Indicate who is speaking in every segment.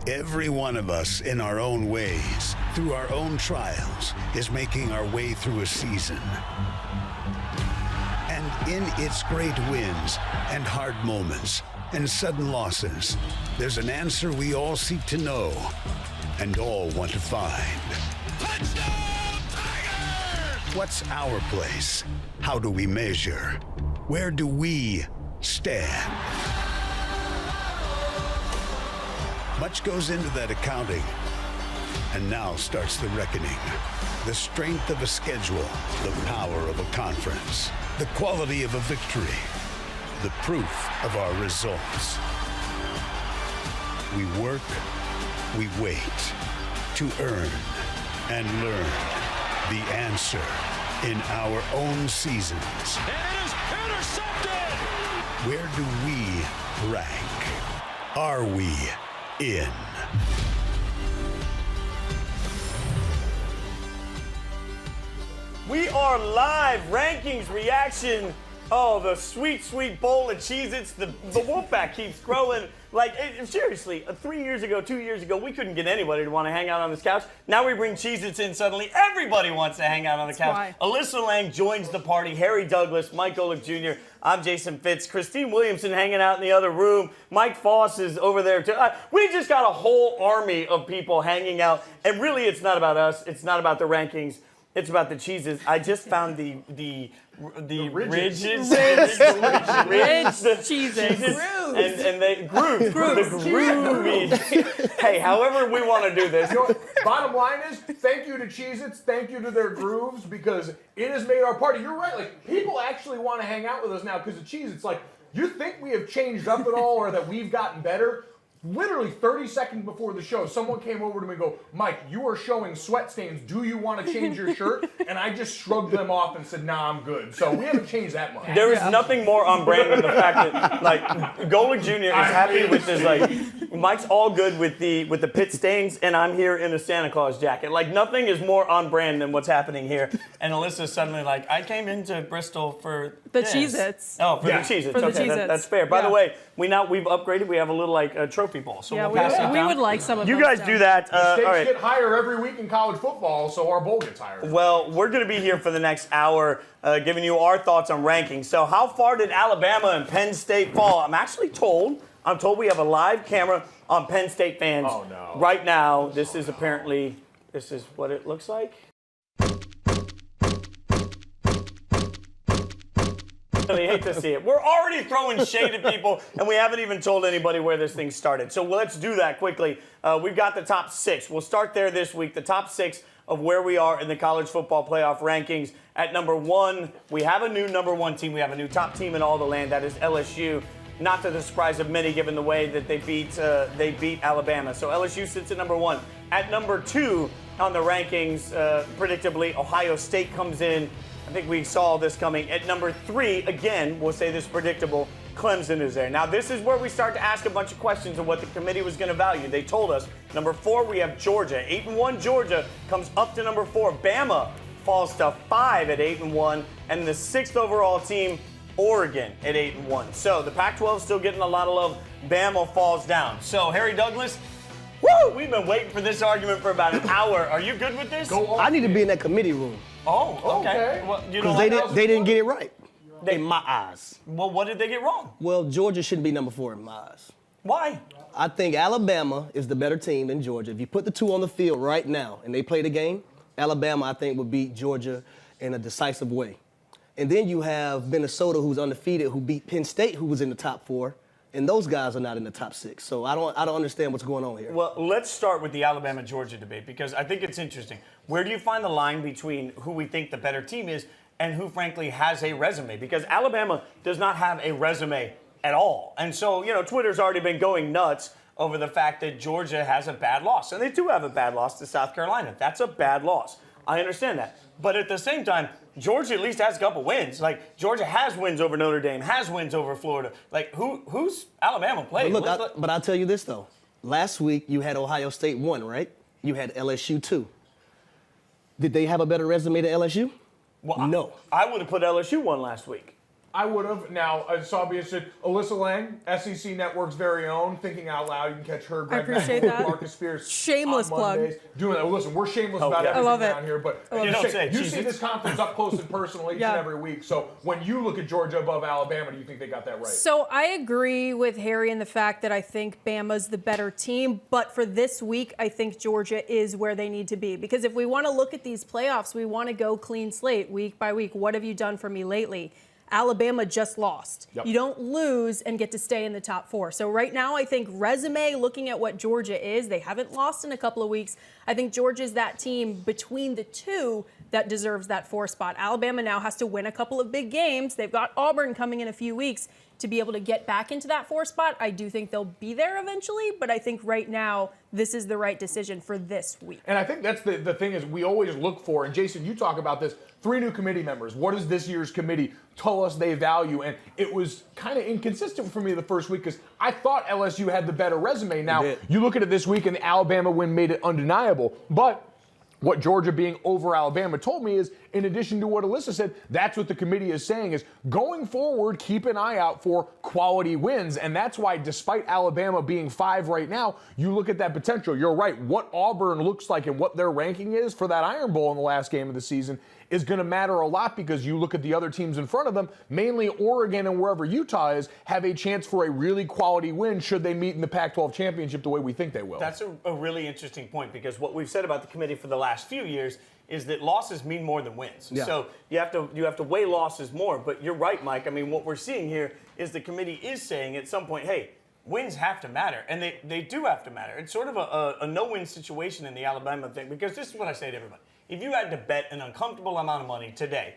Speaker 1: Every one of us in our own ways, through our own trials, is making our way through a season. And in its great wins and hard moments and sudden losses, there's an answer we all seek to know and all want to find. Touchdown, Tigers! What's our place? How do we measure? Where do we stand? Much goes into that accounting. And now starts the reckoning. The strength of a schedule, the power of a conference, the quality of a victory, the proof of our results. We work, we wait to earn and learn the answer in our own seasons.
Speaker 2: And it is intercepted!
Speaker 1: Where do we rank? Are we in?
Speaker 3: We are live, rankings, reaction. Oh, the sweet, sweet bowl of Cheez-Its. The Wolfpack keeps growing. Like, seriously, 3 years ago, 2 years ago, we couldn't get anybody to want to hang out on this couch. Now we bring Cheez-Its in, suddenly everybody wants to hang out on the couch.
Speaker 4: Why?
Speaker 3: Alyssa Lang joins the party. Harry Douglas, Mike Golic Jr., I'm Jason Fitz. Christine Williamson hanging out in the other room. Mike Foss is over there too. We just got a whole army of people hanging out. And really, it's not about us. It's not about the rankings. It's about the cheeses. I just found the ridges.
Speaker 4: Ridge cheeses.
Speaker 3: And they grooves. The groovies. Hey, however we want to do this.
Speaker 5: You know, bottom line is, thank you to Cheez-Its, thank you to their grooves, because it has made our party. You're right, like, people actually want to hang out with us now because of Cheez-Its. Like, you think we have changed up at all or that we've gotten better? Literally 30 seconds before the show, someone came over to me and go, Mike, you are showing sweat stains. Do you want to change your shirt? And I just shrugged them off and said, nah, I'm good. So we haven't changed that much.
Speaker 3: There is nothing more on brand than the fact that, like, Golic Jr. is happy with this, like, Mike's all good with the pit stains, and I'm here in a Santa Claus jacket. Like, nothing is more on brand than what's happening here. And Alyssa's suddenly like, I came into Bristol for
Speaker 4: The
Speaker 3: this.
Speaker 4: Cheez-Its.
Speaker 3: Oh, for the Cheez-Its.
Speaker 4: For the
Speaker 3: Okay,
Speaker 4: Cheez-Its.
Speaker 3: that's fair. By the way, we've upgraded. We have a little, like, trophy bowl. So we'll pass it down.
Speaker 4: We would like some of
Speaker 3: You
Speaker 4: those
Speaker 3: guys
Speaker 4: down.
Speaker 3: do that.
Speaker 5: Stakes
Speaker 3: all right.
Speaker 5: get higher every week in college football, so our bowl gets higher.
Speaker 3: Well, we're going to be here for the next hour giving you our thoughts on rankings. So how far did Alabama and Penn State fall? I'm told we have a live camera on Penn State fans right now. This is what it looks like. I hate to see it. We're already throwing shade at people, and we haven't even told anybody where this thing started. So let's do that quickly. We've got the top six. We'll start there this week. The top six of where we are in the college football playoff rankings. At number one, we have a new number one team. We have a new top team in all the land. That is LSU. Not to the surprise of many, given the way that they beat Alabama. So LSU sits at number one. At number two on the rankings, predictably, Ohio State comes in. I think we saw this coming. At number three, again, we'll say this predictable, Clemson is there. Now, this is where we start to ask a bunch of questions of what the committee was going to value. They told us, number four, we have Georgia. 8-1 Georgia comes up to number four. Bama falls to 5 at 8-1. And the sixth overall team, Oregon, at 8-1. So the Pac-12 is still getting a lot of love. Bama falls down. So, Harry Douglas, woo! We've been waiting for this argument for about an hour. Are you good with this?
Speaker 6: I need to be in that committee room.
Speaker 3: Oh, okay. Well, you know,
Speaker 6: Because they didn't get it right, in my eyes.
Speaker 3: Well, what did they get wrong?
Speaker 6: Well, Georgia shouldn't be number 4 in my eyes.
Speaker 3: Why?
Speaker 6: I think Alabama is the better team than Georgia. If you put the two on the field right now and they play the game, Alabama, I think, would beat Georgia in a decisive way. And then you have Minnesota, who's undefeated, who beat Penn State, who was in the top 4. And those guys are not in the top 6. So I don't understand what's going on here.
Speaker 3: Well, let's start with the Alabama-Georgia debate because I think it's interesting. Where do you find the line between who we think the better team is and who, frankly, has a resume? Because Alabama does not have a resume at all. And so, you know, Twitter's already been going nuts over the fact that Georgia has a bad loss. And they do have a bad loss to South Carolina. That's a bad loss. I understand that. But at the same time, Georgia at least has a couple wins. Like, Georgia has wins over Notre Dame, has wins over Florida. Like, who's Alabama playing?
Speaker 6: But I'll tell you this, though. Last week, you had Ohio State 1, right? You had LSU 2. Did they have a better resume than LSU?
Speaker 3: Well,
Speaker 6: no.
Speaker 3: I would have put LSU 1 last week.
Speaker 5: I would have. Now, Sabia said, Alyssa Lang, SEC Network's very own, Thinking Out Loud. You can catch her, Greg
Speaker 4: appreciate that.
Speaker 5: Marcus Spears.
Speaker 4: Shameless
Speaker 5: on
Speaker 4: plug.
Speaker 5: Mondays, doing that. Listen, we're shameless about everything
Speaker 4: I love it.
Speaker 5: around here, but you see this conference up close and personal each and every week. So when you look at Georgia above Alabama, do you think they got that right?
Speaker 4: So I agree with Harry in the fact that I think Bama's the better team, but for this week, I think Georgia is where they need to be. Because if we want to look at these playoffs, we want to go clean slate week by week. What have you done for me lately? Alabama just lost.
Speaker 5: Yep.
Speaker 4: You don't lose and get to stay in the top 4. So right now, I think resume, looking at what Georgia is, they haven't lost in a couple of weeks. I think Georgia's that team between the two that deserves that 4 spot. Alabama now has to win a couple of big games. They've got Auburn coming in a few weeks to be able to get back into that 4 spot. I do think they'll be there eventually, but I think right now this is the right decision for this week.
Speaker 5: And I think that's the thing is we always look for, and Jason, you talk about this, 3 new committee members. What does this year's committee tell us they value? And it was kind of inconsistent for me the first week because I thought LSU had the better resume. Now, you look at it this week and the Alabama win made it undeniable, but what Georgia being over Alabama told me is, in addition to what Alyssa said, that's what the committee is saying is going forward, keep an eye out for quality wins. And that's why despite Alabama being 5 right now, you look at that potential. You're right. What Auburn looks like and what their ranking is for that Iron Bowl in the last game of the season is going to matter a lot because you look at the other teams in front of them, mainly Oregon and wherever Utah is, have a chance for a really quality win should they meet in the Pac-12 championship the way we think they will.
Speaker 3: That's a really interesting point because what we've said about the committee for the last few years is that losses mean more than wins. Yeah. So you have to weigh losses more. But you're right, Mike. I mean, what we're seeing here is the committee is saying at some point, hey, wins have to matter, and they do have to matter. It's sort of a no-win situation in the Alabama thing because this is what I say to everybody. If you had to bet an uncomfortable amount of money today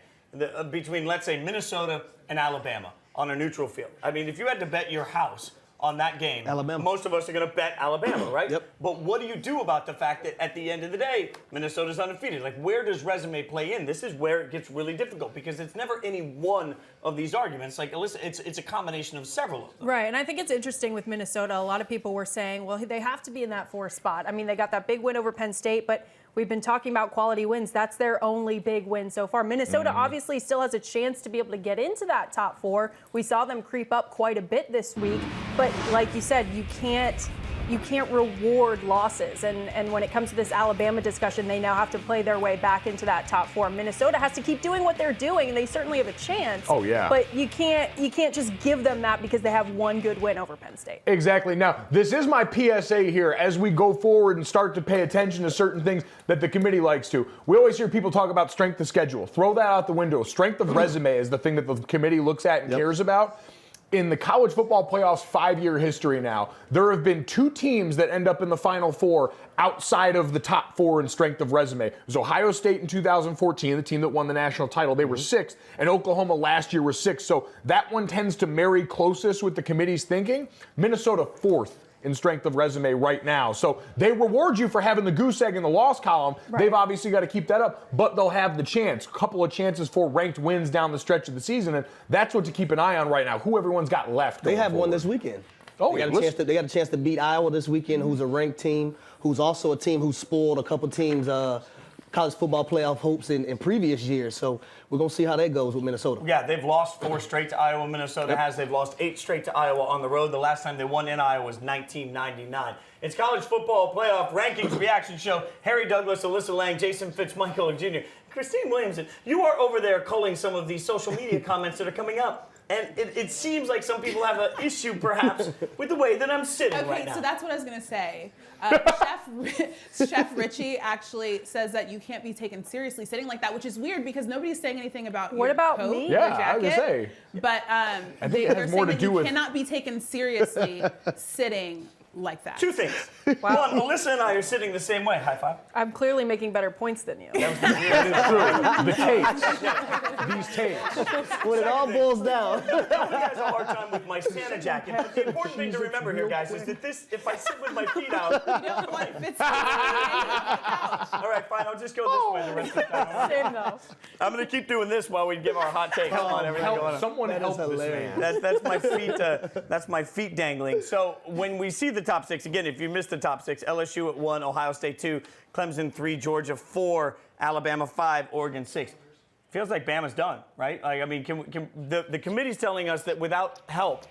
Speaker 3: between, let's say, Minnesota and Alabama on a neutral field, I mean, if you had to bet your house on that game,
Speaker 6: Alabama.
Speaker 3: Most of us are going to bet Alabama, right?
Speaker 6: Yep.
Speaker 3: But what do you do about the fact that at the end of the day, Minnesota's undefeated? Like, where does resume play in? This is where it gets really difficult because it's never any one of these arguments. Like, Alyssa, it's a combination of several of them.
Speaker 4: Right, and I think it's interesting with Minnesota. A lot of people were saying, well, they have to be in that 4 spot. I mean, they got that big win over Penn State, but we've been talking about quality wins. That's their only big win so far. Minnesota obviously still has a chance to be able to get into that top 4. We saw them creep up quite a bit this week, but like you said, you can't reward losses. And when it comes to this Alabama discussion, they now have to play their way back into that top 4. Minnesota has to keep doing what they're doing, and they certainly have a chance.
Speaker 5: Oh, yeah.
Speaker 4: But you can't just give them that because they have one good win over Penn State.
Speaker 5: Exactly. Now, this is my PSA here as we go forward and start to pay attention to certain things that the committee likes to. We always hear people talk about strength of schedule. Throw that out the window. Strength of resume is the thing that the committee looks at and cares about. In the college football playoffs 5-year history now, there have been 2 teams that end up in the Final 4 outside of the top 4 in strength of resume. It was Ohio State in 2014, the team that won the national title. They were 6th, and Oklahoma last year was 6th. So that one tends to marry closest with the committee's thinking. Minnesota 4th in strength of resume right now. So they reward you for having the goose egg in the loss column. Right. They've obviously got to keep that up, but they'll have the chance. A couple of chances for ranked wins down the stretch of the season, and that's what to keep an eye on right now, who everyone's got left.
Speaker 6: They have
Speaker 5: forward.
Speaker 6: one this weekend.
Speaker 5: Oh,
Speaker 6: they got a chance to beat Iowa this weekend, who's a ranked team, who's also a team who spoiled a couple teams' college football playoff hopes in previous years. So we're going to see how that goes with Minnesota.
Speaker 3: Yeah, they've lost 4 straight to Iowa. Minnesota has. They've lost 8 straight to Iowa on the road. The last time they won in Iowa was 1999. It's College Football Playoff Rankings Reaction Show. Harry Douglas, Alyssa Lang, Jason Fitz, Golic Jr. Christine Williamson, you are over there culling some of these social media comments that are coming up. And it seems like some people have an issue, perhaps, with the way that I'm sitting right now.
Speaker 7: Okay, so that's what I was going to say. Chef Richie actually says that you can't be taken seriously sitting like that, which is weird because nobody's saying anything about
Speaker 4: what
Speaker 7: your
Speaker 4: about
Speaker 7: coat
Speaker 4: me?
Speaker 7: or
Speaker 5: Yeah,
Speaker 7: jacket.
Speaker 5: I was going to say.
Speaker 7: But they're saying that you cannot be taken seriously sitting like that.
Speaker 3: 2 things. Wow. 1, Alyssa and I are sitting the same way. High five.
Speaker 4: I'm clearly making better points than you.
Speaker 5: That is true. The tapes. These tapes.
Speaker 6: When it all boils down.
Speaker 3: I have a hard time with my Santa jacket. But the important thing to remember here, guys, is that if I sit with my feet out.
Speaker 7: You don't want Fitz on the couch.
Speaker 3: All right, fine. I'll just go this way the rest of the time.
Speaker 4: Same though.
Speaker 3: I'm going to keep doing this while we give our hot takes on everything going on.
Speaker 5: Someone help this man.
Speaker 3: That's my feet. That's my feet dangling. So when we see the top 6 again, if you missed the top 6, LSU at 1, Ohio State 2, Clemson 3, Georgia 4, Alabama 5, Oregon 6. feels like Bama's done, right? Like, I mean, the committee's telling us that without help,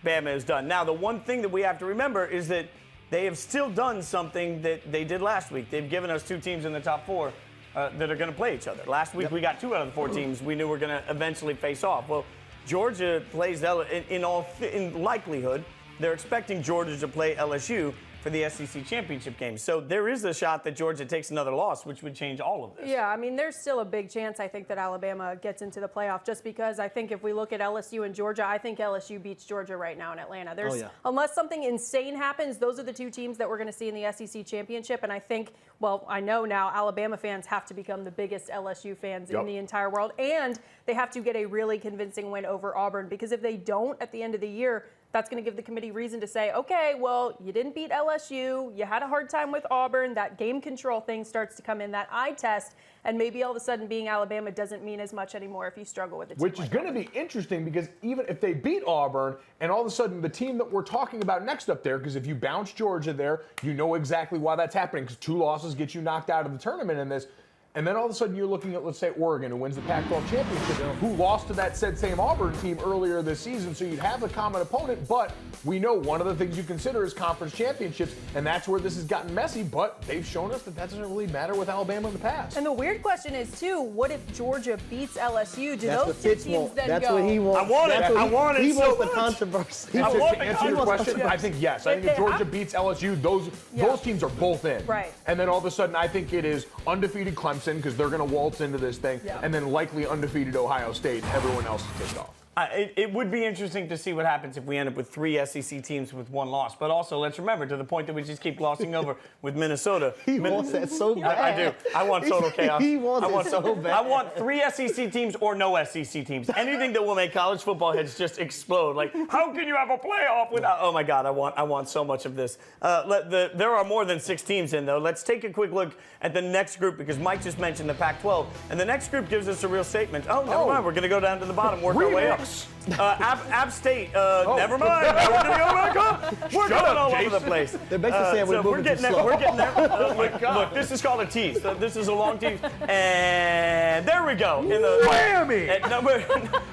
Speaker 3: Bama is done. Now, the one thing that we have to remember is that they have still done something that they did last week. They've given us 2 teams in the top 4 that are going to play each other. Last week, we got 2 out of the 4 teams we knew were going to eventually face off. Well, Georgia plays in likelihood. They're expecting Georgia to play LSU for the SEC championship game. So there is a shot that Georgia takes another loss, which would change all of this.
Speaker 4: Yeah, I mean, there's still a big chance, I think, that Alabama gets into the playoff, just because I think if we look at LSU and Georgia, I think LSU beats Georgia right now in Atlanta. Unless something insane happens, those are the 2 teams that we're going to see in the SEC championship. And I think, well, I know now Alabama fans have to become the biggest LSU fans in the entire world. And they have to get a really convincing win over Auburn, because if they don't at the end of the year, that's going to give the committee reason to say, okay, well, you didn't beat LSU. You had a hard time with Auburn. That game control thing starts to come in, that eye test. And maybe all of a sudden being Alabama doesn't mean as much anymore if you struggle with it.
Speaker 5: Which is going to be interesting, because even if they beat Auburn and all of a sudden the team that we're talking about next up there, because if you bounce Georgia there, you know exactly why that's happening, because 2 losses get you knocked out of the tournament in this. And then all of a sudden you're looking at, let's say, Oregon, who wins the Pac-12 championship, who lost to that same Auburn team earlier this season. So you'd have a common opponent, but we know one of the things you consider is conference championships, and that's where this has gotten messy. But they've shown us that doesn't really matter with Alabama in the past.
Speaker 4: And the weird question is, too, what if Georgia beats LSU? Do those 2 teams then
Speaker 6: That's
Speaker 4: go?
Speaker 6: what he wants.
Speaker 3: I want it.
Speaker 6: He
Speaker 3: so
Speaker 6: wants the
Speaker 3: much.
Speaker 6: controversy.
Speaker 5: To answer your question, I think yes. I think if Georgia beats LSU, those teams are both in.
Speaker 4: Right.
Speaker 5: And then all of a sudden, I think it is undefeated Clemson, because they're going to waltz into this thing, and then likely undefeated Ohio State, and everyone else is ticked off.
Speaker 3: It would be interesting to see what happens if we end up with 3 SEC teams with 1 loss. But also, let's remember, to the point that we just keep glossing over with Minnesota.
Speaker 6: He wants that so bad.
Speaker 3: I do. I want total chaos.
Speaker 6: He wants it so bad.
Speaker 3: I want 3 SEC teams or no SEC teams. Anything that will make college football heads just explode. Like, how can you have a playoff without? Oh my God, I want so much of this. There are more than 6 teams in, though. Let's take a quick look at the next group, because Mike just mentioned the Pac-12, and the next group gives us a real statement. Oh, never mind. We're going to go down to the bottom, work our way up. App State, never mind. We're going to go back up. We're going all over the place.
Speaker 6: They're basically saying we're moving too slow.
Speaker 3: We're getting there. Look, this is called a tease. This is a long tease. And there we go.
Speaker 5: Whammy!
Speaker 3: At number,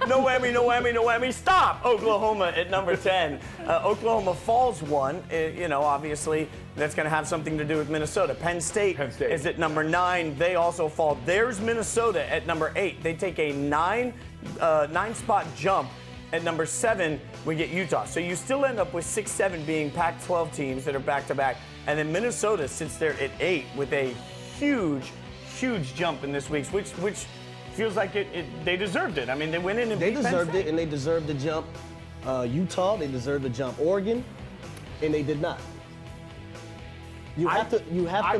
Speaker 3: no whammy. Stop. Oklahoma at number 10. Oklahoma falls 1. Obviously, that's going to have something to do with Minnesota. Penn State is at number 9. They also fall. There's Minnesota at number 8. They take a 9-spot jump. At number 7, we get Utah. So you still end up with 6, 7 being Pac-12 teams that are back-to-back. And then Minnesota sits there at 8 with a huge jump in this week's, which feels like they deserved it. I mean, they went in and beat Penn State.
Speaker 6: They deserved it, and they deserved the jump. Utah, they deserved the jump. Oregon, and they did not. You have to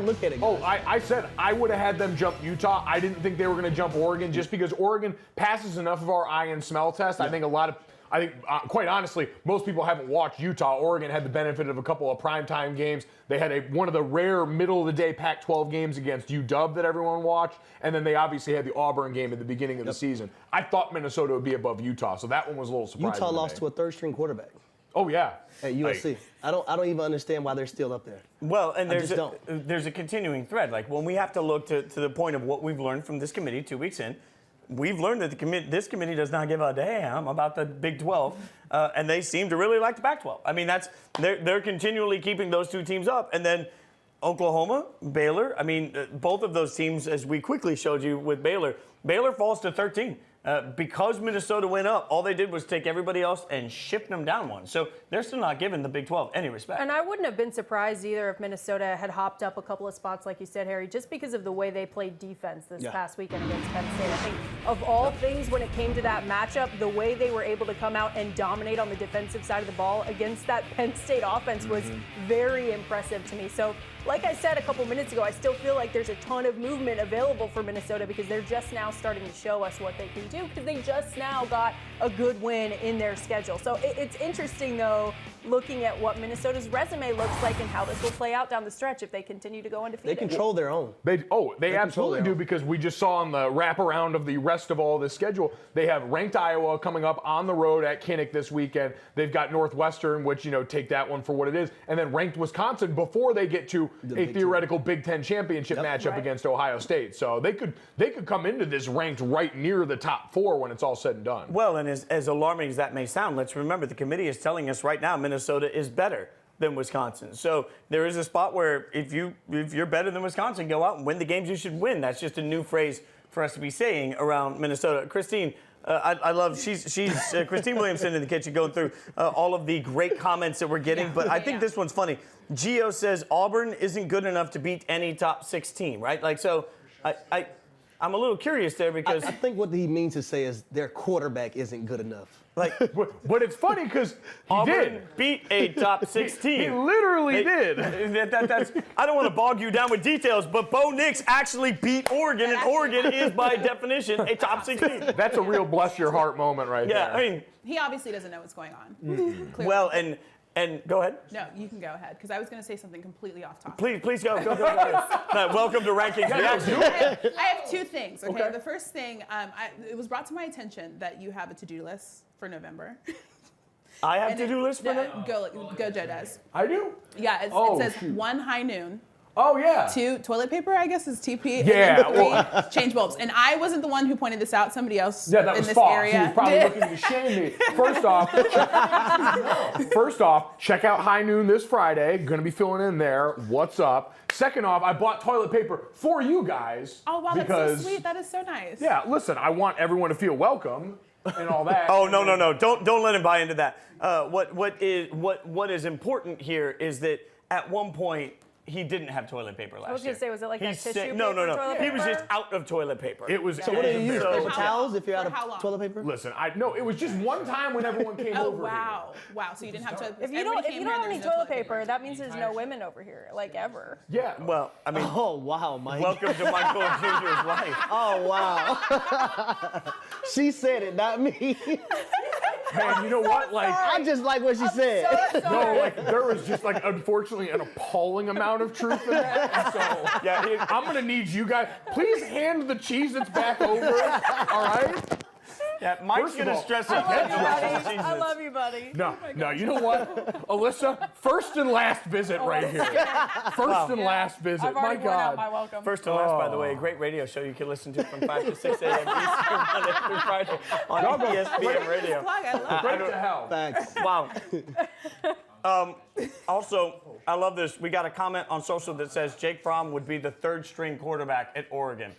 Speaker 6: look at it.
Speaker 5: Oh, I said I would have had them jump Utah. I didn't think they were going to jump Oregon, just because Oregon passes enough of our eye and smell test. Yeah. I think quite honestly, most people haven't watched Utah. Oregon had the benefit of a couple of primetime games. They had one of the rare middle-of-the-day Pac-12 games against UW that everyone watched, and then they obviously had the Auburn game at the beginning of the season. I thought Minnesota would be above Utah, so that one was a little surprising.
Speaker 6: Utah lost to a third-string quarterback.
Speaker 5: Oh yeah,
Speaker 6: at USC. I don't even understand why they're still up there.
Speaker 3: Well, and there's a continuing thread. Like, when we have to look to the point of what we've learned from this committee 2 weeks in, we've learned that this committee does not give a damn about the Big 12, and they seem to really like the Pac-12. I mean, they're continually keeping those 2 teams up, and then Oklahoma, Baylor. I mean, both of those teams, as we quickly showed you with Baylor falls to 13. Because Minnesota went up, all they did was take everybody else and shift them down 1. So they're still not giving the Big 12 any respect.
Speaker 4: And I wouldn't have been surprised either if Minnesota had hopped up a couple of spots, like you said, Harry, just because of the way they played defense this past weekend against Penn State. I think of all things, when it came to that matchup, the way they were able to come out and dominate on the defensive side of the ball against that Penn State offense was very impressive to me. So, like I said a couple minutes ago, I still feel like there's a ton of movement available for Minnesota, because they're just now starting to show us what they can do because they just now got a good win in their schedule. So it's interesting, though, looking at what Minnesota's resume looks like and how this will play out down the stretch if they continue to go undefeated.
Speaker 6: They control their own.
Speaker 5: They absolutely do, because we just saw on the wraparound of the rest of all this schedule, they have ranked Iowa coming up on the road at Kinnick this weekend. They've got Northwestern, which, take that one for what it is, and then ranked Wisconsin before they get to a theoretical Big Ten championship matchup against Ohio State. So they could come into this ranked right near the top 4 when it's all said and done.
Speaker 3: Well, and as alarming as that may sound, let's remember the committee is telling us right now Minnesota is better than Wisconsin. So there is a spot where if you're better than Wisconsin, go out and win the games you should win. That's just a new phrase for us to be saying around Minnesota. Christine, I love she's Christine Williamson in the kitchen going through all of the great comments that we're getting. But I think this one's funny. Gio says Auburn isn't good enough to beat any top 6 team, right? Like, so I'm a little curious there because
Speaker 6: I think what he means to say is their quarterback isn't good enough.
Speaker 5: Like, but it's funny because
Speaker 3: Auburn beat a top 6 team.
Speaker 5: He literally did.
Speaker 3: I don't want to bog you down with details, but Bo Nix actually beat Oregon, and Oregon is by definition a top 6 team.
Speaker 5: That's a real bless your heart moment right there.
Speaker 3: Yeah, I mean,
Speaker 7: he obviously doesn't know what's going on.
Speaker 3: Mm-hmm. Well, and go ahead.
Speaker 7: No, you can go ahead, because I was going to say something completely off topic.
Speaker 3: Please go. No, welcome to Rankings Reaction.
Speaker 7: I have 2 things, okay? The first thing, it was brought to my attention that you have a to-do list for November.
Speaker 3: I have to-do list for November?
Speaker 7: Go Joe does.
Speaker 5: I do?
Speaker 7: Yeah, it says 1 high noon.
Speaker 5: Oh, yeah.
Speaker 7: 2 toilet paper, I guess, is TP.
Speaker 5: Yeah.
Speaker 7: And then 3 change bulbs. And I wasn't the one who pointed this out. Somebody else
Speaker 5: that
Speaker 7: in
Speaker 5: was
Speaker 7: this
Speaker 5: Fox.
Speaker 7: area.
Speaker 5: He was probably looking to shame me. First off, check out High Noon this Friday. Going to be filling in there. What's up? Second off, I bought toilet paper for you guys.
Speaker 7: Oh, wow, that's so sweet. That is so nice.
Speaker 5: Yeah, listen, I want everyone to feel welcome and all that.
Speaker 3: Oh, no. Don't let him buy into that. What is important here is that at one point, he didn't have toilet paper last year.
Speaker 4: I was going to say, was it like that tissue paper?
Speaker 3: No.
Speaker 4: Toilet
Speaker 3: He was
Speaker 4: paper?
Speaker 3: just out of toilet paper.
Speaker 5: It was.
Speaker 6: So what do you use? Paper
Speaker 7: how
Speaker 6: towels
Speaker 7: long?
Speaker 6: if you're out
Speaker 7: For how
Speaker 6: of
Speaker 7: long?
Speaker 6: toilet paper?
Speaker 5: Listen, it was just one time when everyone came
Speaker 7: Oh,
Speaker 5: over
Speaker 7: wow. Wow, so you didn't have toilet paper.
Speaker 4: If you don't have any toilet paper, that means there's no women over here, like ever.
Speaker 5: here. Yeah.
Speaker 3: Well, I mean,
Speaker 6: Oh, wow, Mike.
Speaker 3: welcome to Michael Jr.'s life.
Speaker 6: Oh, wow. She said it, not me.
Speaker 5: Man, you know what? Like,
Speaker 6: I just like what she said.
Speaker 5: no, like there was just like unfortunately an appalling amount of truth in that. And so yeah, I'm gonna need you guys. Please hand the Cheez-Its back over. All right?
Speaker 3: Yeah, Mike's
Speaker 5: First of
Speaker 3: going to
Speaker 5: all,
Speaker 3: stress
Speaker 4: I
Speaker 3: out
Speaker 4: love you,
Speaker 3: that.
Speaker 4: buddy. I love you, buddy.
Speaker 5: No, you know what? Alyssa, first and last visit right here. First and last visit.
Speaker 4: I've
Speaker 5: My
Speaker 4: already worn out my
Speaker 5: God.
Speaker 4: welcome.
Speaker 3: First and last, by the way, a great radio show you can listen to from 5 to 6 a.m. Eastern Monday through Friday on ESPN Radio.
Speaker 7: I love it.
Speaker 5: Straight to hell.
Speaker 6: Facts.
Speaker 3: Wow. Also, I love this. We got a comment on social that says Jake Fromm would be the 3rd string quarterback at Oregon.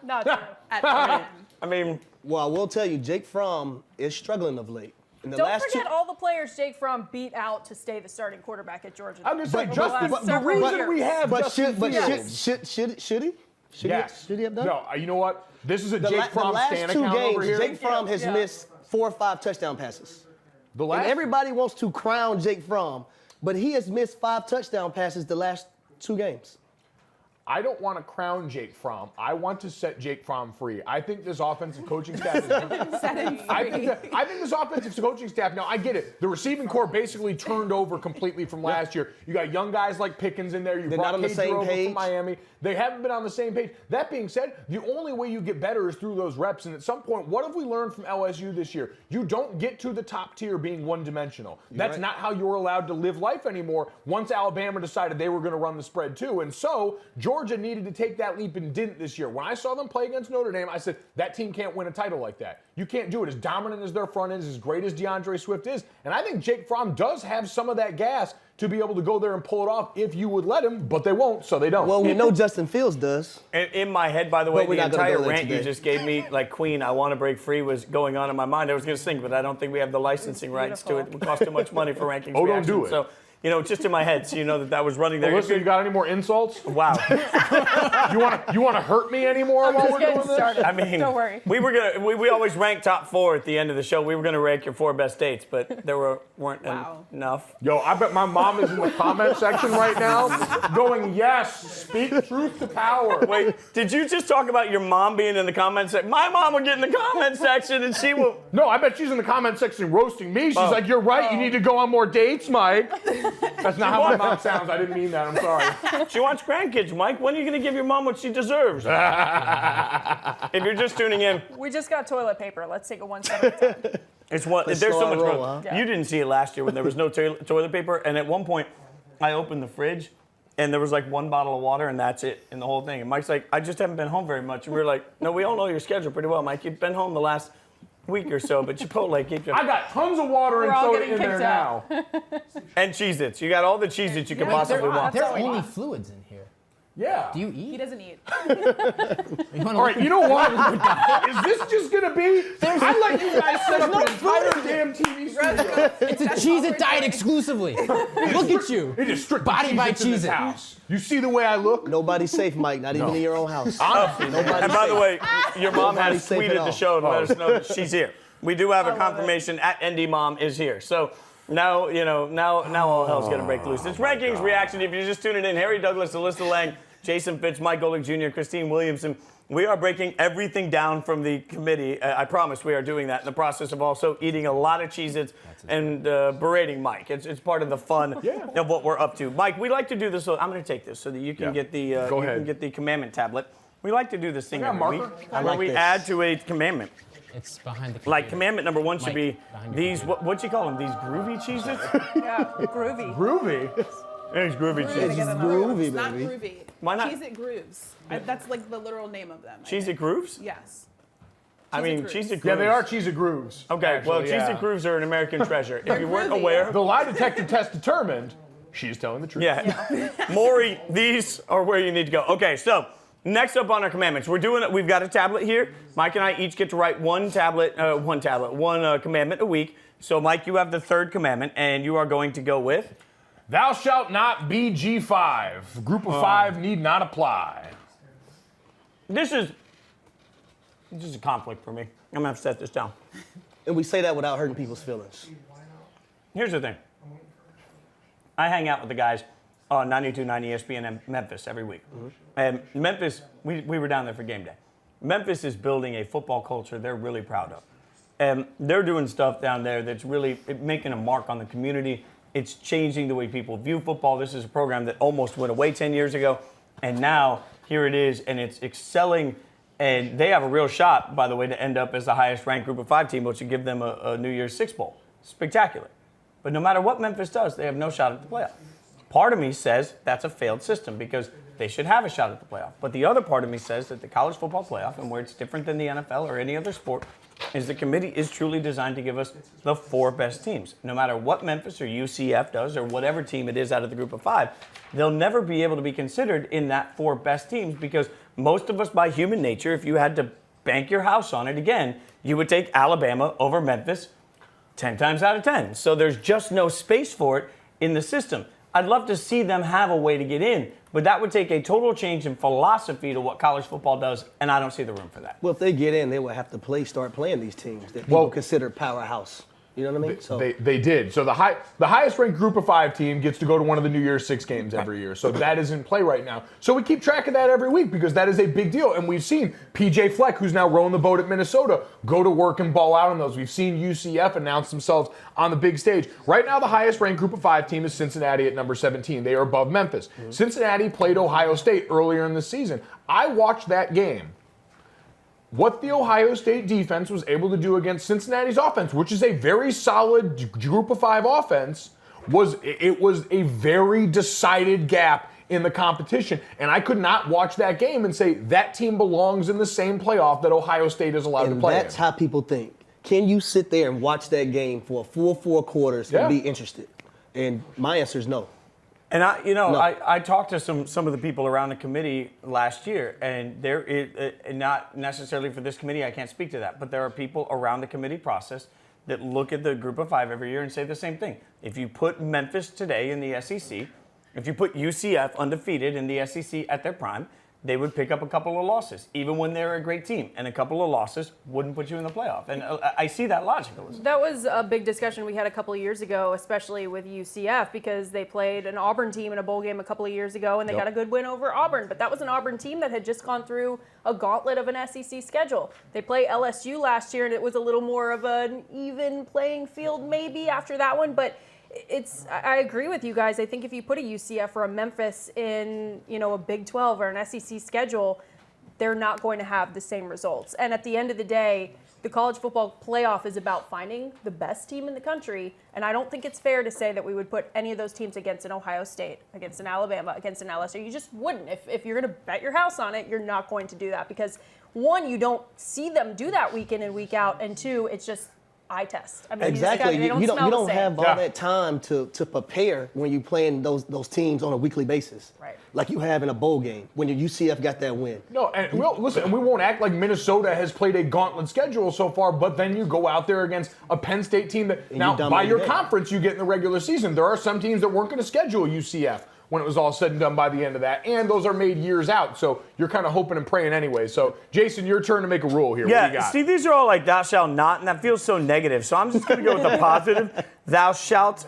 Speaker 4: Not true.
Speaker 3: I mean,
Speaker 6: Well, I will tell you, Jake Fromm is struggling of late. In the
Speaker 4: Don't
Speaker 6: last
Speaker 4: forget all the players Jake Fromm beat out to stay the starting quarterback at Georgia.
Speaker 5: I'm just saying,
Speaker 6: But-
Speaker 5: Justin,
Speaker 6: but-
Speaker 5: the
Speaker 4: several
Speaker 5: reason
Speaker 4: years.
Speaker 5: we have Justin Fields.
Speaker 6: should he? Should he have done?
Speaker 5: No, you know what? This is a
Speaker 6: The
Speaker 5: Jake
Speaker 6: the
Speaker 5: Fromm
Speaker 6: last
Speaker 5: Stan
Speaker 6: 2
Speaker 5: account over
Speaker 6: games,
Speaker 5: here.
Speaker 6: Jake Fromm has missed 4 or 5 touchdown passes.
Speaker 5: The
Speaker 6: And
Speaker 5: last
Speaker 6: everybody wants to crown Jake Fromm, but he has missed 5 touchdown passes the last 2 games.
Speaker 5: I don't want to crown Jake Fromm. I want to set Jake Fromm free. I think this offensive coaching staff is I think this offensive coaching staff, now I get it. The receiving core basically turned over completely from last year. You got young guys like Pickens in there. You
Speaker 6: They're
Speaker 5: brought
Speaker 6: not on the
Speaker 5: KJ
Speaker 6: same
Speaker 5: over
Speaker 6: page.
Speaker 5: from Miami. They haven't been on the same page. That being said, the only way you get better is through those reps. And at some point, what have we learned from LSU this year? You don't get to the top tier being one-dimensional. That's not how you're allowed to live life anymore once Alabama decided they were going to run the spread too. And so Georgia needed to take that leap and didn't this year. When I saw them play against Notre Dame, I said, that team can't win a title like that. You can't do it. As dominant as their front is, as great as DeAndre Swift is. And I think Jake Fromm does have some of that gas to be able to go there and pull it off if you would let him, but they won't, so they don't.
Speaker 6: Well, we know Justin Fields does.
Speaker 3: in my head, by the way,
Speaker 6: But we're
Speaker 3: the
Speaker 6: not gonna
Speaker 3: entire
Speaker 6: go there
Speaker 3: rant you
Speaker 6: today.
Speaker 3: just gave me, like Queen, I Want to Break Free was going on in my mind. I was going to sing, but I don't think we have the licensing rights to it. It would cost too much money for rankings.
Speaker 5: Oh, don't
Speaker 3: reaction.
Speaker 5: do it.
Speaker 3: So You know, just in my head, so you know that was running there.
Speaker 5: Alyssa, you got any more insults?
Speaker 3: Wow.
Speaker 5: You want to hurt me anymore while we're doing this?
Speaker 4: Started.
Speaker 3: I mean,
Speaker 4: Don't worry.
Speaker 3: We always rank top 4 at the end of the show. We were gonna rank your 4 best dates, but there weren't enough.
Speaker 5: Yo, I bet my mom is in the comment section right now going, yes, speak truth to power.
Speaker 3: Wait, did you just talk about your mom being in the comment section? My mom would get in the comment section and she will.
Speaker 5: No, I bet she's in the comment section roasting me. She's like, you're right, you need to go on more dates, Mike. That's not how my mom sounds. I didn't mean that. I'm sorry.
Speaker 3: She wants grandkids, Mike. When are you going to give your mom what she deserves? If you're just tuning in,
Speaker 4: We just got toilet paper. Let's take it one step at a time.
Speaker 3: there's so much
Speaker 6: slow
Speaker 3: going
Speaker 6: roll,
Speaker 3: on.
Speaker 6: huh?
Speaker 3: You didn't see it last year when there was no toilet paper, and at one point, I opened the fridge, and there was like 1 bottle of water, and that's it in the whole thing. And Mike's like, I just haven't been home very much. And we were like, no, we all know your schedule pretty well, Mike. You've been home the last week or so, but Chipotle keeps you.
Speaker 5: I got tons of water and
Speaker 4: all
Speaker 5: soda
Speaker 4: getting
Speaker 5: in there
Speaker 4: kicked out.
Speaker 5: now.
Speaker 3: And Cheez-Its. You got all the Cheez-Its you could possibly want.
Speaker 8: There are only fluids in here.
Speaker 5: Yeah.
Speaker 8: Do you
Speaker 7: He
Speaker 8: eat?
Speaker 7: doesn't eat.
Speaker 5: All right, you know what? Is this just going to be? I let you guys set up an entire damn TV studio.
Speaker 8: It's a Cheez-It diet exclusively. Look at you.
Speaker 5: It is strict
Speaker 8: Body by
Speaker 5: Cheez-Its in this
Speaker 8: Cheez-It.
Speaker 5: house. You see the way I look?
Speaker 6: Nobody's safe, Mike. Not even in your own house.
Speaker 5: Honestly,
Speaker 6: Nobody's
Speaker 3: And by the way, your mom
Speaker 6: Nobody's
Speaker 3: has
Speaker 6: safe at
Speaker 3: tweeted
Speaker 6: all.
Speaker 3: the show to let us know that she's here. We do have a confirmation at ND Mom is here. So now, now all hell's gonna break loose. It's rankings reaction. If you're just tuning in, Harry Douglas, Alyssa Lang, Jason Fitz, Mike Golic Jr., Christine Williamson. We are breaking everything down from the committee. I promise we are doing that in the process of also eating a lot of Cheez-Its and berating Mike. It's part of the fun of what we're up to. Mike, we like to do this. So I'm going to take this so that you can get the can get the commandment tablet. We like to do this thing every week where we add to a commandment.
Speaker 8: It's behind the computer.
Speaker 3: Like commandment number 1 should
Speaker 8: Mike,
Speaker 3: be
Speaker 8: behind
Speaker 3: these. What you call them? These groovy Cheez-Its?
Speaker 4: Yeah, groovy.
Speaker 5: Groovy.
Speaker 3: These groovy
Speaker 6: It's
Speaker 3: Cheez-Its.
Speaker 6: just groovy,
Speaker 7: It's not
Speaker 6: baby.
Speaker 7: groovy.
Speaker 3: Why not?
Speaker 7: Cheez-It Grooves. That's like the literal name of them.
Speaker 3: Cheez-It grooves?
Speaker 7: Yes.
Speaker 3: I mean,
Speaker 7: Grooves.
Speaker 3: Cheez-It grooves.
Speaker 5: Yeah, they are Cheez-It Grooves.
Speaker 3: Okay, well,
Speaker 5: actually, yeah.
Speaker 3: Cheez-It grooves are an American treasure. If you weren't
Speaker 7: groovy.
Speaker 3: aware.
Speaker 5: The lie detector test determined she's telling the truth.
Speaker 3: Yeah. Maury, these are where you need to go. Okay, so next up on our commandments, we've got a tablet here. Mike and I each get to write one commandment a week. So, Mike, you have the 3rd commandment, and you are going to go with?
Speaker 5: Thou shalt not be G5. Group of 5 need not apply.
Speaker 3: This is a conflict for me. I'm going to have to set this down.
Speaker 6: And we say that without hurting people's feelings.
Speaker 3: Here's the thing. I hang out with the guys on 92.9 ESPN in Memphis every week. And Memphis, we were down there for game day. Memphis is building a football culture they're really proud of. And they're doing stuff down there that's really making a mark on the community. It's changing the way people view football. This is a program that almost went away 10 years ago. And now here it is, and it's excelling. And they have a real shot, by the way, to end up as the highest ranked Group of 5 team, which would give them a New Year's Six Bowl. Spectacular. But no matter what Memphis does, they have no shot at the playoff. Part of me says that's a failed system because they should have a shot at the playoff. But the other part of me says that the college football playoff, and where it's different than the NFL or any other sport, is the committee is truly designed to give us the 4 best teams. No matter what Memphis or UCF does or whatever team it is out of the Group of 5, they'll never be able to be considered in that 4 best teams because most of us, by human nature, if you had to bank your house on it again, you would take Alabama over Memphis 10 times out of 10. So there's just no space for it in the system. I'd love to see them have a way to get in, but that would take a total change in philosophy to what college football does, and I don't see the room for that.
Speaker 6: Well, if they get in, they will have to start playing these teams that people consider powerhouse. You know what I mean? So
Speaker 5: They did. So the highest ranked Group of 5 team gets to go to one of the New Year's Six games every year. So that is in play right now. So we keep track of that every week because that is a big deal. And we've seen PJ Fleck, who's now rowing the boat at Minnesota, go to work and ball out on those. We've seen UCF announce themselves on the big stage. Right now, the highest ranked Group of 5 team is Cincinnati at number 17. They are above Memphis. Cincinnati played Ohio State earlier in the season. I watched that game. What the Ohio State defense was able to do against Cincinnati's offense, which is a very solid Group of 5 offense, was a very decided gap in the competition. And I could not watch that game and say that team belongs in the same playoff that Ohio State is allowed to play
Speaker 6: that's how people think. Can you sit there and watch that game for a full 4 quarters and be interested? And my answer is no.
Speaker 3: And I talked to some of the people around the committee last year, and not necessarily for this committee, I can't speak to that, but there are people around the committee process that look at the group of 5 every year and say the same thing. If you put Memphis today in the SEC, if you put UCF undefeated in the SEC at their prime, they would pick up a couple of losses, even when they're a great team. And a couple of losses wouldn't put you in the playoff. And I see that logic, Alyssa.
Speaker 4: That was a big discussion we had a couple of years ago, especially with UCF, because they played an Auburn team in a bowl game a couple of years ago, and they got a good win over Auburn. But that was an Auburn team that had just gone through a gauntlet of an SEC schedule. They played LSU last year, and it was a little more of an even playing field maybe after that one. But I agree with you guys. I think if you put a UCF or a Memphis in, a Big 12 or an SEC schedule, they're not going to have the same results. And at the end of the day, the college football playoff is about finding the best team in the country. And I don't think it's fair to say that we would put any of those teams against an Ohio State, against an Alabama, against an LSU. You just wouldn't. If you're going to bet your house on it, you're not going to do that because, one, you don't see them do that week in and week out, and two, it's just eye test. I mean,
Speaker 6: exactly. You don't have all
Speaker 5: Yeah.
Speaker 6: that time to prepare when you're playing those teams on a weekly basis.
Speaker 4: Right.
Speaker 6: Like you have in a bowl game when your UCF got that win.
Speaker 5: No, and we won't act like Minnesota has played a gauntlet schedule so far, but then you go out there against a Penn State team that, now by your conference you get in the regular season. There are some teams that weren't going to schedule UCF when it was all said and done by the end of that, and those are made years out, so you're kind of hoping and praying anyway. So, Jason, your turn to make a rule here. What do you got?
Speaker 3: Steve, these are all like thou shalt not, and that feels so negative. So I'm just going to go with the positive. Thou shalt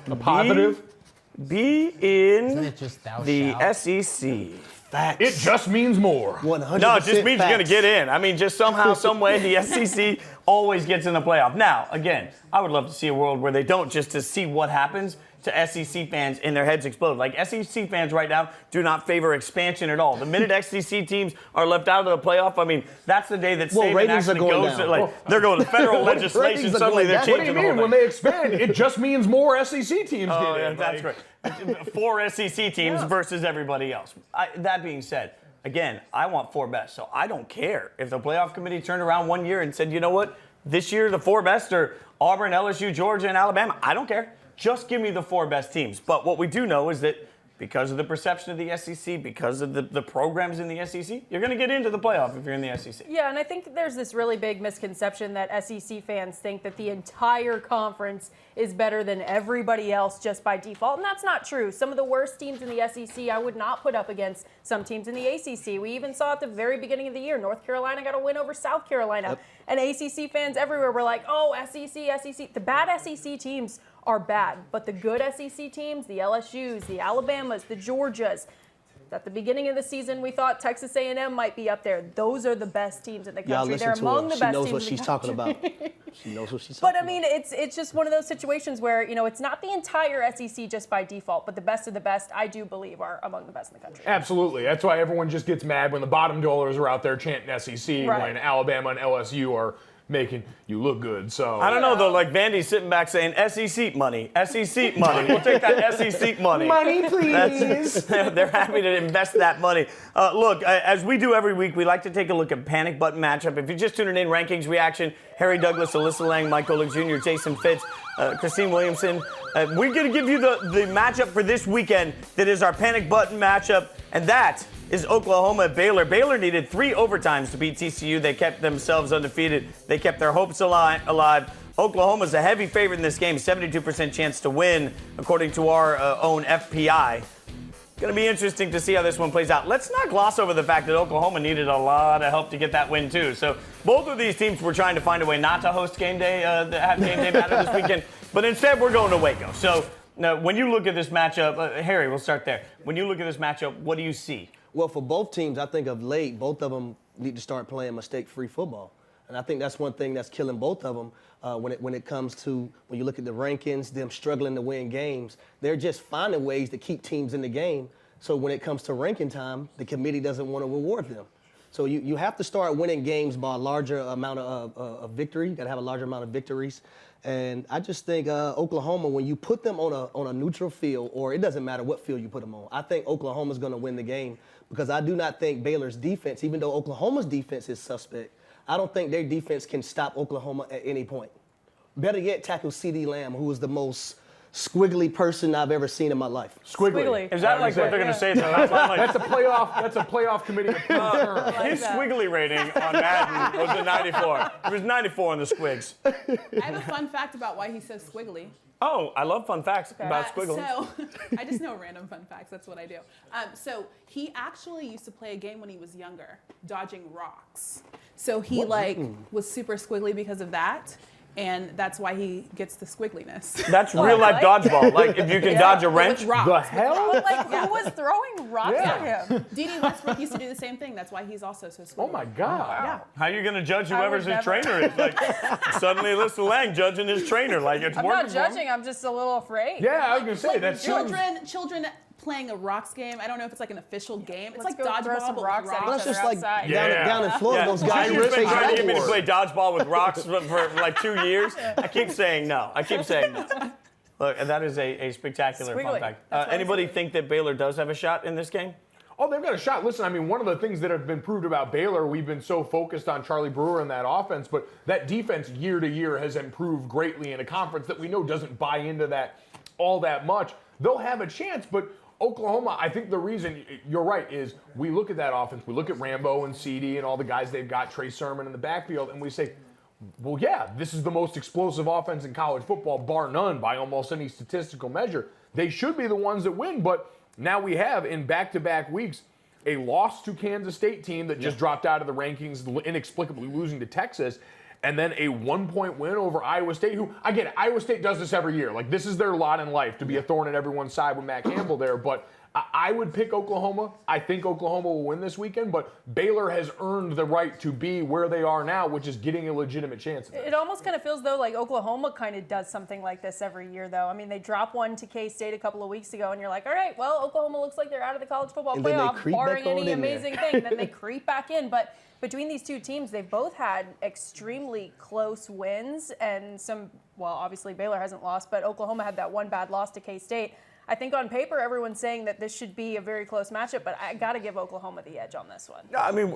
Speaker 3: be in
Speaker 8: Isn't it just thou
Speaker 3: the
Speaker 8: shalt?
Speaker 3: SEC.
Speaker 6: Facts.
Speaker 5: It just means more.
Speaker 6: 100%
Speaker 3: No, it just means you're going to
Speaker 6: facts.
Speaker 3: get in. I mean, just somehow, some way, the SEC always gets in the playoff. Now, again, I would love to see a world where they don't, just to see what happens to SEC fans and their heads explode. Like, SEC fans right now do not favor expansion at all. The minute SEC teams are left out of the playoff, I mean, that's the day that Saban
Speaker 6: ratings are
Speaker 3: actually
Speaker 6: going
Speaker 3: goes
Speaker 6: down.
Speaker 3: to, like, they're going to federal legislation.
Speaker 6: Ratings are
Speaker 3: Suddenly
Speaker 6: going
Speaker 3: they're
Speaker 6: down.
Speaker 3: changing
Speaker 5: What do you
Speaker 3: the whole
Speaker 5: mean? When
Speaker 3: thing.
Speaker 5: they expand, it just means more SEC teams
Speaker 3: Oh,
Speaker 5: get
Speaker 3: yeah,
Speaker 5: in.
Speaker 3: that's
Speaker 5: Like,
Speaker 3: right. 4 SEC teams versus everybody else. That being said, again, I want 4 best, so I don't care if the playoff committee turned around one year and said, you know what, this year the 4 best are Auburn, LSU, Georgia, and Alabama. I don't care. Just give me the 4 best teams. But what we do know is that because of the perception of the SEC, because of the programs in the SEC, you're going to get into the playoff if you're in the SEC.
Speaker 4: Yeah, and I think there's this really big misconception that SEC fans think that the entire conference is better than everybody else just by default, and that's not true. Some of the worst teams in the SEC I would not put up against some teams in the ACC. We even saw at the very beginning of the year, North Carolina got a win over South Carolina, and ACC fans everywhere were like, oh, SEC. The bad SEC teams are bad, but the good SEC teams, the LSUs, the Alabamas, the Georgias, at the beginning of the season, we thought Texas A&M might be up there. Those are the best teams in the
Speaker 6: Y'all
Speaker 4: country.
Speaker 6: listen
Speaker 4: They're
Speaker 6: to
Speaker 4: among
Speaker 6: her.
Speaker 4: the best
Speaker 6: She knows
Speaker 4: teams
Speaker 6: what
Speaker 4: in
Speaker 6: she's
Speaker 4: the
Speaker 6: talking
Speaker 4: country.
Speaker 6: about. She knows what she's
Speaker 4: But
Speaker 6: talking
Speaker 4: I mean,
Speaker 6: about.
Speaker 4: it's just one of those situations where, it's not the entire SEC just by default, but the best of the best, I do believe, are among the best in the country.
Speaker 5: Absolutely. That's why everyone just gets mad when the bottom dwellers are out there chanting SEC
Speaker 4: Right.
Speaker 5: when Alabama and LSU are making you look good. So
Speaker 3: I don't know, though. Like, Vandy's sitting back saying, SEC money, SEC money. We'll take that SEC money.
Speaker 5: Money, please.
Speaker 3: They're happy to invest that money. Look, as we do every week, we like to take a look at panic button matchup. If you're just tuning in, rankings, reaction, Harry Douglas, Alyssa Lang, Mike Golic Jr., Jason Fitz, Christine Williamson. We're going to give you the matchup for this weekend that is our panic button matchup, and that is Oklahoma at Baylor. Baylor needed 3 overtimes to beat TCU. They kept themselves undefeated. They kept their hopes alive. Oklahoma's a heavy favorite in this game, 72% chance to win, according to our own FPI. Going to be interesting to see how this one plays out. Let's not gloss over the fact that Oklahoma needed a lot of help to get that win, too. So both of these teams were trying to find a way not to host game day, have game day matter this weekend. But instead, we're going to Waco. So now, when you look at this matchup, Harry, we'll start there. When you look at this matchup, what do you see?
Speaker 6: Well, for both teams, I think of late, both of them need to start playing mistake-free football. And I think that's one thing that's killing both of them when it comes to, when you look at the rankings, them struggling to win games. They're just finding ways to keep teams in the game. So when it comes to ranking time, the committee doesn't want to reward them. So you have to start winning games by a larger amount of victory. You got to have a larger amount of victories. And I just think Oklahoma, when you put them on a neutral field, or it doesn't matter what field you put them on, I think Oklahoma's going to win the game because I do not think Baylor's defense, even though Oklahoma's defense is suspect, I don't think their defense can stop Oklahoma at any point. Better yet, tackle CeeDee Lamb, who is the most squiggly person I've ever seen in my life.
Speaker 5: Squiggly.
Speaker 3: Is that like what they're going to say? at the halftime? Like,
Speaker 5: That's a playoff committee approved term.
Speaker 3: his squiggly rating on Madden was a 94. It was 94 on the squigs.
Speaker 7: I have a fun fact about why he's so squiggly.
Speaker 3: Oh, I love fun facts about squiggles.
Speaker 7: So, I just know random fun facts. That's what I do. So he actually used to play a game when he was younger, dodging rocks. So he was super squiggly because of that. And that's why he gets the squiggliness.
Speaker 3: That's real life dodgeball. Like if you can dodge a wrench.
Speaker 7: With rocks.
Speaker 5: The hell?
Speaker 4: But like, who was throwing rocks at him?
Speaker 7: D.D. Westbrook used to do the same thing. That's why he's also so squiggly.
Speaker 5: Oh my God.
Speaker 7: Yeah.
Speaker 3: How are you going to judge
Speaker 4: I
Speaker 3: whoever's
Speaker 4: would
Speaker 3: his
Speaker 4: never.
Speaker 3: trainer is? Like suddenly Alyssa Lang judging his trainer. Like it's
Speaker 4: I'm
Speaker 3: working
Speaker 4: not
Speaker 3: for him.
Speaker 4: judging. I'm just a little afraid.
Speaker 5: Yeah, I was gonna say
Speaker 7: Like
Speaker 5: that seems.
Speaker 7: children playing a rocks game. I don't know if it's like an official game. It's
Speaker 4: Let's
Speaker 7: like
Speaker 4: go throw
Speaker 7: dodgeball,
Speaker 4: some
Speaker 7: but with
Speaker 4: rocks at
Speaker 7: rocks.
Speaker 6: Well, it's
Speaker 4: each
Speaker 6: just
Speaker 4: other
Speaker 6: like
Speaker 4: outside.
Speaker 6: down in Florida, those
Speaker 3: Yeah.
Speaker 6: guys
Speaker 3: She's
Speaker 6: who
Speaker 3: been trying to get me to
Speaker 6: skateboard.
Speaker 3: play dodgeball with rocks for like 2 years. I keep saying no. Look, and that is a spectacular fun
Speaker 4: Squiggly.
Speaker 3: fact.
Speaker 4: That's why
Speaker 3: Anybody think that Baylor does have a shot in this game?
Speaker 5: Oh, they've got a shot. Listen, I mean, one of the things that have been proved about Baylor, we've been so focused on Charlie Brewer and that offense, but that defense year to year has improved greatly in a conference that we know doesn't buy into that all that much. They'll have a chance, but Oklahoma, I think the reason, you're right, is we look at that offense, we look at Rambo and CD and all the guys they've got, Trey Sermon in the backfield, and we say, well, yeah, this is the most explosive offense in college football, bar none, by almost any statistical measure. They should be the ones that win, but now we have, in back-to-back weeks, a loss to Kansas State team that just dropped out of the rankings, inexplicably losing to Texas, and then a 1-point win over Iowa State, who, again, Iowa State does this every year. Like, this is their lot in life, to be a thorn in everyone's side with Matt Campbell there. But I would pick Oklahoma. I think Oklahoma will win this weekend, but Baylor has earned the right to be where they are now, which is getting a legitimate chance.
Speaker 4: It almost kind of feels, though, like Oklahoma kind of does something like this every year, though. I mean, they dropped one to K-State a couple of weeks ago, and you're like, all right, well, Oklahoma looks like they're out of the college football
Speaker 6: And then they
Speaker 4: playoff,
Speaker 6: creep back
Speaker 4: barring
Speaker 6: on
Speaker 4: any
Speaker 6: in there.
Speaker 4: amazing thing. Then they creep back in. But between these two teams, they've both had extremely close wins, and obviously Baylor hasn't lost, but Oklahoma had that one bad loss to K-State. I think on paper, everyone's saying that this should be a very close matchup, but I got to give Oklahoma the edge on this one.
Speaker 3: I mean,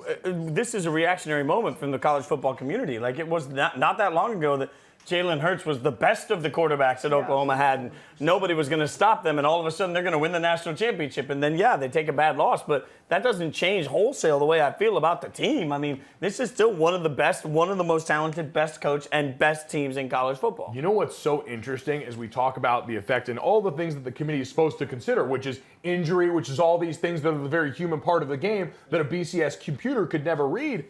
Speaker 3: this is a reactionary moment from the college football community. Like, it was not that long ago that Jalen Hurts was the best of the quarterbacks that Oklahoma had, and nobody was going to stop them, and all of a sudden they're going to win the national championship. And then, they take a bad loss, but that doesn't change wholesale the way I feel about the team. I mean, this is still one of the best, one of the most talented, best coached, and best teams in college football.
Speaker 5: You know what's so interesting as we talk about the effect and all the things that the committee is supposed to consider, which is injury, which is all these things that are the very human part of the game that a BCS computer could never read.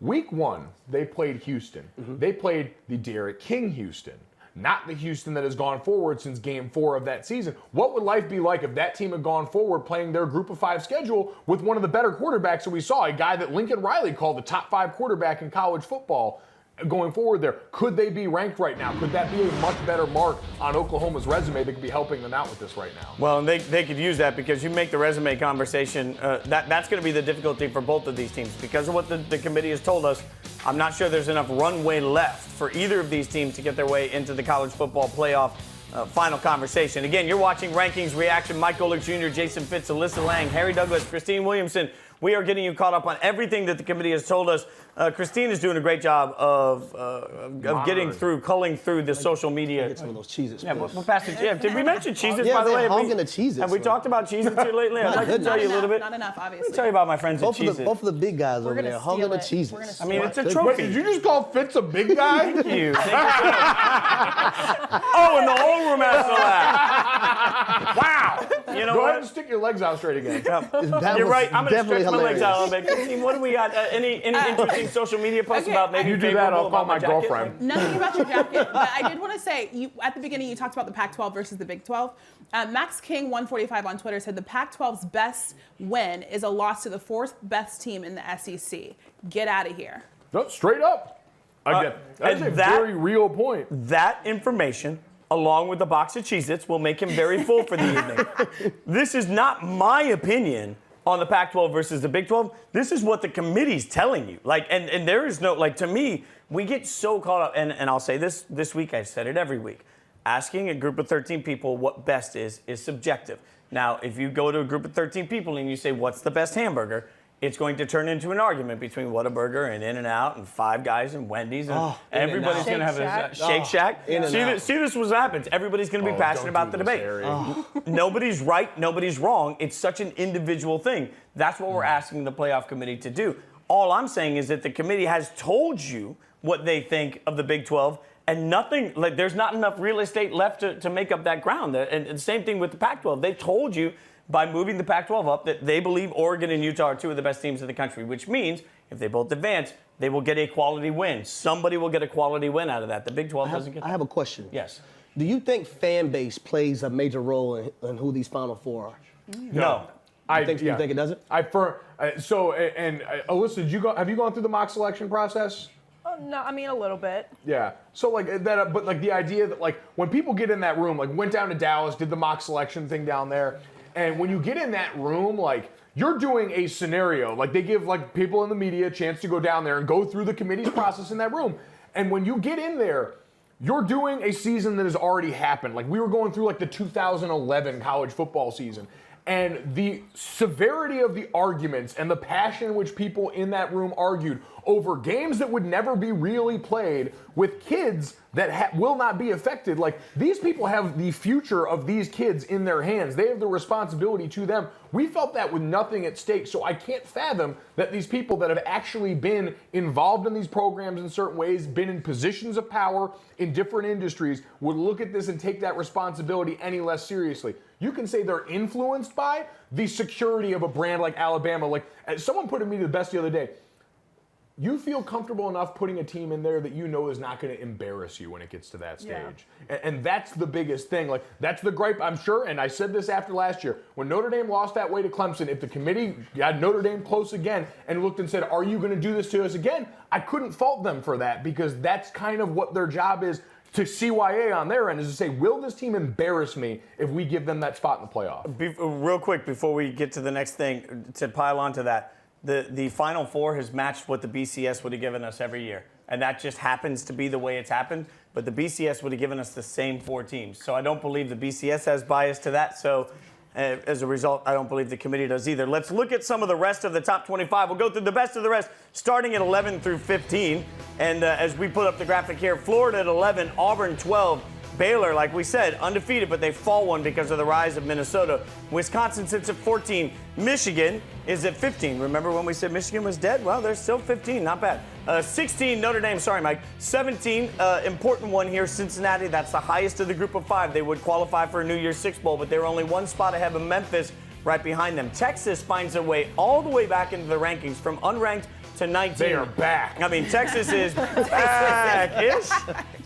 Speaker 5: Week 1, they played Houston. They played the Derek King Houston, not the Houston that has gone forward since Game 4 of that season. What would life be like if that team had gone forward playing their Group of 5 schedule with one of the better quarterbacks that we saw, a guy that Lincoln Riley called the top 5 quarterback in college football? Going forward there, could they be ranked right now? Could that be a much better mark on Oklahoma's resume that could be helping them out with this right now?
Speaker 3: Well, and they could use that because you make the resume conversation. That's going to be the difficulty for both of these teams. Because of what the committee has told us, I'm not sure there's enough runway left for either of these teams to get their way into the college football playoff final conversation. Again, you're watching Rankings Reaction. Mike Golic Jr., Jason Fitz, Alyssa Lang, Harry Douglas, Christine Williamson. We are getting you caught up on everything that the committee has told us. Christine is doing a great job of culling through the social media.
Speaker 6: Get some of those Cheez-Its.
Speaker 3: Yeah, we'll pass it. Yeah, did we mention Cheez-Its,
Speaker 6: Yeah,
Speaker 3: by the way?
Speaker 6: they're hogging the Cheez-Its,
Speaker 3: Have we
Speaker 6: so.
Speaker 3: talked about Cheez-Its here lately? I'd like to tell you a little bit.
Speaker 7: Not enough,
Speaker 3: Let
Speaker 7: obviously.
Speaker 3: me tell you about my friends at Cheez-Its.
Speaker 6: Both of the big guys over
Speaker 4: gonna
Speaker 6: there hogging the
Speaker 4: steal it. We're
Speaker 6: Cheez-Its.
Speaker 3: I mean, it's a
Speaker 5: Wait,
Speaker 3: trophy.
Speaker 5: did you just call Fitz a big guy?
Speaker 3: Thank you. Oh, and the whole room has to laugh. Wow. You know
Speaker 5: Go
Speaker 3: what?
Speaker 5: ahead and stick your legs out straight again.
Speaker 6: That
Speaker 3: You're
Speaker 6: was
Speaker 3: right. I'm going to
Speaker 6: definitely
Speaker 3: stretch my legs
Speaker 6: hilarious.
Speaker 3: out a little bit. Christine, what do we got? Any interesting social media posts
Speaker 7: Okay,
Speaker 3: about maybe
Speaker 5: You do that, I'll call my
Speaker 3: jacket?
Speaker 5: girlfriend.
Speaker 7: Nothing about your jacket, but I did want to say, at the beginning you talked about the Pac-12 versus the Big 12. Max King 145 on Twitter said the Pac-12's best win is a loss to the 4th best team in the SEC. Get out of here.
Speaker 5: No, straight up. Again, that's
Speaker 3: and
Speaker 5: a
Speaker 3: that-
Speaker 5: very real point.
Speaker 3: That information, along with the box of Cheez-Its, will make him very full for the evening. This is not my opinion on the Pac-12 versus the Big 12. This is what the committee's telling you. Like, and there is no, like, to me, we get so caught up, and I'll say this week, I've said it every week. Asking a group of 13 people what best is subjective. Now, if you go to a group of 13 people and you say, what's the best hamburger? it's going to turn into an argument between Whataburger and In-N-Out and Five Guys and Wendy's. And everybody's going to have a Shake Shack. See this was what happens. Everybody's going to be passionate about the debate. Nobody's right. Nobody's wrong. It's such an individual thing. That's what we're asking the playoff committee to do. All I'm saying is that the committee has told you what they think of the Big 12, and nothing, like there's not enough real estate left to make up that ground. And the same thing with the Pac-12. They told you by moving the Pac-12 up that they believe Oregon and Utah are two of the best teams in the country, which means if they both advance, they will get a quality win. Somebody will get a quality win out of that. The Big 12 doesn't get that.
Speaker 6: I have a question.
Speaker 3: Yes.
Speaker 6: Do you think fan base plays a major role in who these Final Four are?
Speaker 3: No.
Speaker 6: You think it doesn't?
Speaker 5: Alyssa, have you gone through the mock selection process?
Speaker 4: No, I mean a little bit.
Speaker 5: Yeah. So like that, but like the idea that like when people get in that room, like went down to Dallas, did the mock selection thing down there, and when you get in that room, like you're doing a scenario, like they give like people in the media a chance to go down there and go through the committee's process in that room, and when you get in there, you're doing a season that has already happened. Like we were going through like the 2011 college football season. And the severity of the arguments and the passion in which people in that room argued over games that would never be really played with kids that will not be affected. Like, these people have the future of these kids in their hands. They have the responsibility to them. We felt that with nothing at stake, so I can't fathom that these people that have actually been involved in these programs in certain ways, been in positions of power in different industries, would look at this and take that responsibility any less seriously. You can say they're influenced by the security of a brand like Alabama. Like, someone put it to me the best the other day. You feel comfortable enough putting a team in there that you know is not going to embarrass you when it gets to that stage. Yeah. And that's the biggest thing. Like, that's the gripe, I'm sure, and I said this after last year. When Notre Dame lost that way to Clemson, if the committee got Notre Dame close again and looked and said, are you going to do this to us again? I couldn't fault them for that, because that's kind of what their job is to CYA on their end, is to say, will this team embarrass me if we give them that spot in the playoff?
Speaker 3: Real quick, before we get to the next thing, to pile onto that, the Final Four has matched what the BCS would have given us every year. And that just happens to be the way it's happened. But the BCS would have given us the same 4 teams. So I don't believe the BCS has bias to that. So as a result, I don't believe the committee does either. Let's look at some of the rest of the top 25. We'll go through the best of the rest, starting at 11 through 15. And as we put up the graphic here, Florida at 11, Auburn 12, Baylor, like we said, undefeated, but they fall one because of the rise of Minnesota. Wisconsin sits at 14. Michigan is at 15. Remember when we said Michigan was dead? Well, they're still 15. Not bad. 16, Notre Dame. Sorry, Mike. 17, important one here, Cincinnati. That's the highest of the group of 5. They would qualify for a New Year's Six Bowl, but they're only 1 spot ahead of Memphis right behind them. Texas finds their way all the way back into the rankings from unranked to 19.
Speaker 5: They are back.
Speaker 3: I mean, Texas is back-ish.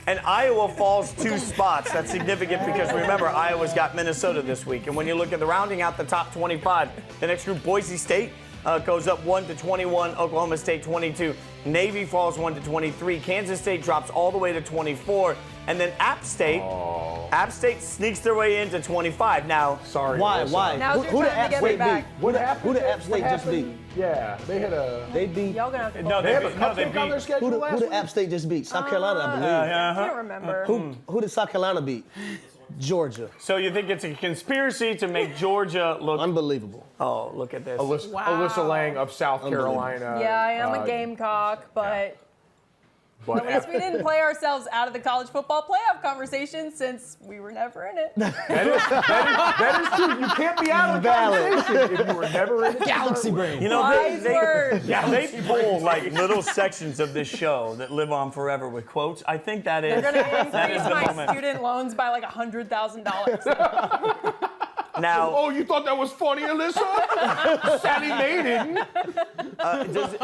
Speaker 3: And Iowa falls 2 spots. That's significant because, remember, Iowa's got Minnesota this week. And when you look at the rounding out the top 25, the next group, Boise State, goes up 1 to 21. Oklahoma State 22. Navy falls 1 to 23. Kansas State drops all the way to 24. And then App State sneaks their way into 25. Now,
Speaker 5: sorry.
Speaker 6: Why?
Speaker 4: Now's your time to get me back.
Speaker 5: What happened?
Speaker 6: Who did App State just beat?
Speaker 5: Yeah, they beat.
Speaker 4: Y'all gonna have to
Speaker 3: No,
Speaker 5: They have a
Speaker 3: they
Speaker 5: cupcake
Speaker 3: beat.
Speaker 5: on their schedule
Speaker 6: Who
Speaker 5: last
Speaker 6: did
Speaker 5: week?
Speaker 6: App State just beat? South Carolina, I believe.
Speaker 4: I can't remember.
Speaker 6: Who did South Carolina beat? Georgia.
Speaker 3: So you think it's a conspiracy to make Georgia look...
Speaker 6: Unbelievable.
Speaker 3: Oh, look at this.
Speaker 5: Alyssa Lang of South Carolina.
Speaker 4: Yeah, I am a Gamecock, but
Speaker 5: But
Speaker 4: at least we didn't play ourselves out of the college football playoff conversation since we were never in it.
Speaker 5: that is true. You can't be out of the conversation if you were never in it.
Speaker 8: Galaxy brain.
Speaker 3: You know,
Speaker 4: Wise words.
Speaker 3: they pull like little sections of this show that live on forever with quotes. I think that is.
Speaker 4: They're going to
Speaker 3: that is
Speaker 4: increase
Speaker 3: the
Speaker 4: my
Speaker 3: moment.
Speaker 4: student loans by like $100,000.
Speaker 3: Now,
Speaker 5: Oh, you thought that was funny, Alyssa? Sally Maiden.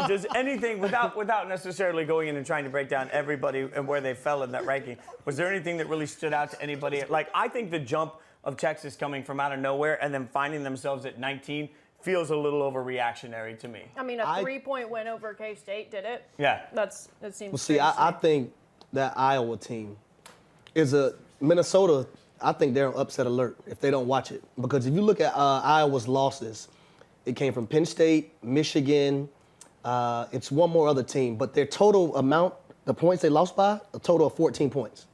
Speaker 3: does anything, without necessarily going in and trying to break down everybody and where they fell in that ranking, was there anything that really stood out to anybody? Like, I think the jump of Texas coming from out of nowhere and then finding themselves at 19 feels a little overreactionary to me.
Speaker 4: I mean, a 3-point win over K-State did it.
Speaker 3: Yeah.
Speaker 4: That seems.
Speaker 6: Well, see, I think that Iowa team is Minnesota. I think they're on upset alert if they don't watch it. Because if you look at Iowa's losses, it came from Penn State, Michigan, it's one more other team. But their total amount, the points they lost by, a total of 14 points.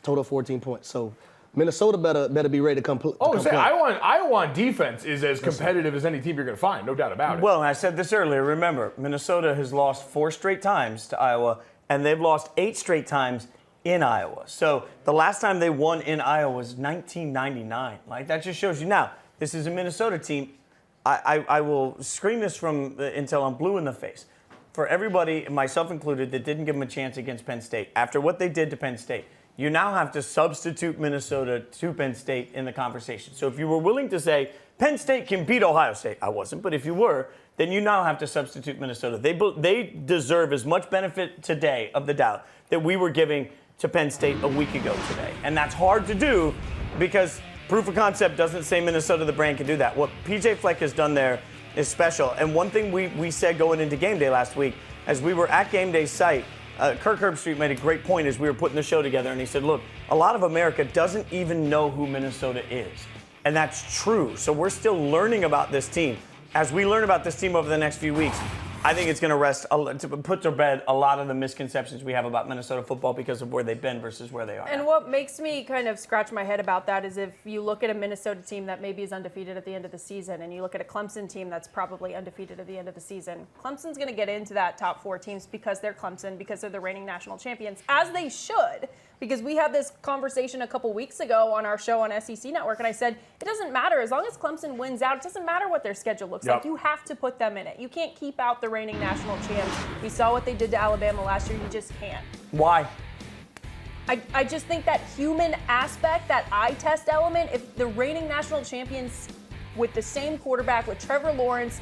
Speaker 6: Total of 14 points. So Minnesota better be ready to come.
Speaker 5: I want defense is as competitive as any team you're going to find, no doubt about it.
Speaker 3: Well, and I said this earlier. Remember, Minnesota has lost 4 straight times to Iowa, and they've lost 8 straight times in Iowa. So the last time they won in Iowa was 1999. Like, that just shows you. Now, this is a Minnesota team. I will scream this until I'm blue in the face. For everybody, myself included, that didn't give them a chance against Penn State, after what they did to Penn State, you now have to substitute Minnesota to Penn State in the conversation. So if you were willing to say Penn State can beat Ohio State, I wasn't, but if you were, then you now have to substitute Minnesota. They deserve as much benefit today of the doubt that we were giving to Penn State a week ago today. And that's hard to do because proof of concept doesn't say Minnesota the brand can do that. What PJ Fleck has done there is special. And one thing we said going into game day last week, as we were at game day site, Kirk Herbstreit made a great point as we were putting the show together, and he said, look, a lot of America doesn't even know who Minnesota is. And that's true. So we're still learning about this team. As we learn about this team over the next few weeks, I think it's going to put to bed a lot of the misconceptions we have about Minnesota football because of where they've been versus where they are.
Speaker 4: And what makes me kind of scratch my head about that is if you look at a Minnesota team that maybe is undefeated at the end of the season, and you look at a Clemson team that's probably undefeated at the end of the season, Clemson's going to get into that top 4 teams because they're Clemson, because they're the reigning national champions, as they should. Because we had this conversation a couple weeks ago on our show on SEC Network, and I said, it doesn't matter. As long as Clemson wins out, it doesn't matter what their schedule looks like. You have to put them in it. You can't keep out the reigning national champs. We saw what they did to Alabama last year. You just can't.
Speaker 3: Why?
Speaker 4: I just think that human aspect, that eye test element, if the reigning national champions with the same quarterback, with Trevor Lawrence,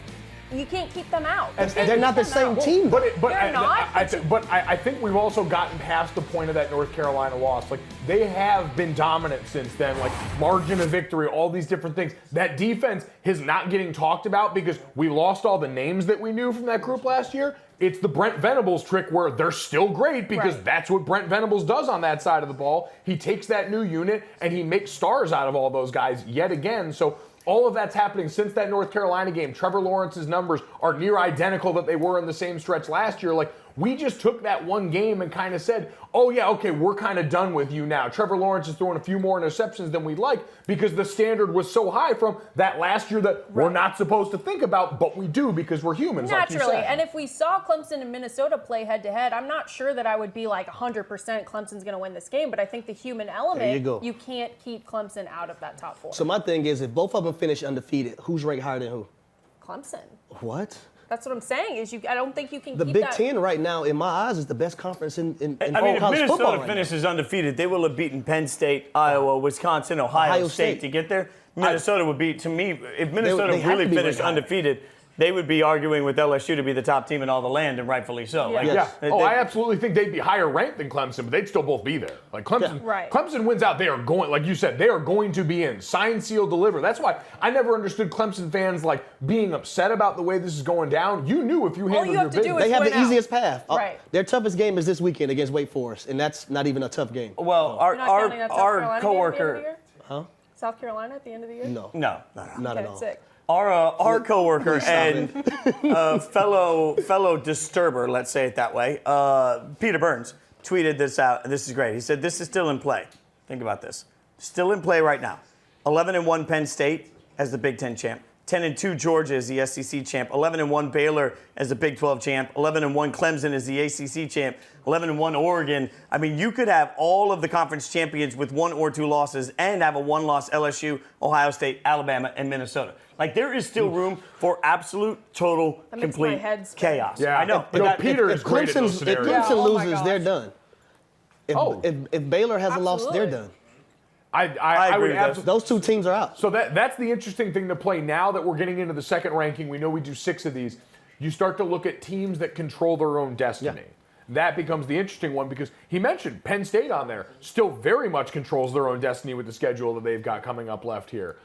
Speaker 4: you can't keep them out.
Speaker 6: And they're not the same team.
Speaker 5: But I think we've also gotten past the point of that North Carolina loss. Like, they have been dominant since then. Like, margin of victory, all these different things. That defense is not getting talked about because we lost all the names that we knew from that group last year. It's the Brent Venables trick where they're still great because that's what Brent Venables does on that side of the ball. He takes that new unit and he makes stars out of all those guys yet again. So all of that's happening since that North Carolina game. Trevor Lawrence's numbers are near identical that they were in the same stretch last year. Like, we just took that one game and kind of said, oh, yeah, okay, we're kind of done with you now. Trevor Lawrence is throwing a few more interceptions than we'd like because the standard was so high from that last year that we're not supposed to think about, but we do because we're humans,
Speaker 4: naturally.
Speaker 5: Like you said.
Speaker 4: And if we saw Clemson and Minnesota play head-to-head, I'm not sure that I would be like 100% Clemson's going to win this game, but I think the human element, you can't keep Clemson out of that top 4.
Speaker 6: So my thing is, if both of them finish undefeated, who's ranked higher than who?
Speaker 4: Clemson.
Speaker 6: What?
Speaker 4: That's what I'm saying. Is I don't think you can
Speaker 6: the
Speaker 4: keep
Speaker 6: Big
Speaker 4: that.
Speaker 6: Ten right now, in my eyes, is the best conference in
Speaker 3: I mean,
Speaker 6: all
Speaker 3: if
Speaker 6: college football.
Speaker 3: Minnesota finishes undefeated, they will have beaten Penn State, Iowa, Wisconsin, Ohio State to get there. Minnesota would be, to me, if Minnesota really finished undefeated, they would be arguing with LSU to be the top team in all the land, and rightfully so.
Speaker 5: I absolutely think they'd be higher ranked than Clemson, but they'd still both be there. Like, Clemson, Clemson wins out, they are going, like you said, they are going to be in. Sign, seal, deliver. That's why I never understood Clemson fans, like, being upset about the way this is going down. You knew if you handled your business.
Speaker 6: They have the easiest path. Their toughest game is this weekend against Wake Forest, and that's not even a tough game.
Speaker 3: Well, our coworker.
Speaker 4: South Carolina at the end of the year?
Speaker 3: No,
Speaker 6: not at all.
Speaker 4: Sick.
Speaker 3: Our coworker and fellow disturber, let's say it that way, Peter Burns, tweeted this out, and this is great. He said, this is still in play. Think about this. Still in play right now. 11-1 Penn State as the Big Ten champ. 10-2 Georgia as the SEC champ. 11-1 Baylor as the Big 12 champ. 11-1 Clemson as the ACC champ. 11-1 Oregon. I mean, you could have all of the conference champions with 1 or 2 losses and have a 1-loss LSU, Ohio State, Alabama, and Minnesota. Like, there is still room for absolute, total, complete chaos.
Speaker 5: Yeah,
Speaker 3: I know.
Speaker 5: Peter is great at those scenarios.
Speaker 6: If Clemson loses, they're done. If Baylor hasn't lost, they're done.
Speaker 5: I
Speaker 3: agree
Speaker 5: would
Speaker 3: with those.
Speaker 6: Those 2 teams are out.
Speaker 5: So that's the interesting thing to play now that we're getting into the second ranking. We know we do 6 of these. You start to look at teams that control their own destiny. That becomes the interesting one because he mentioned Penn State on there still very much controls their own destiny with the schedule that they've got coming up left here.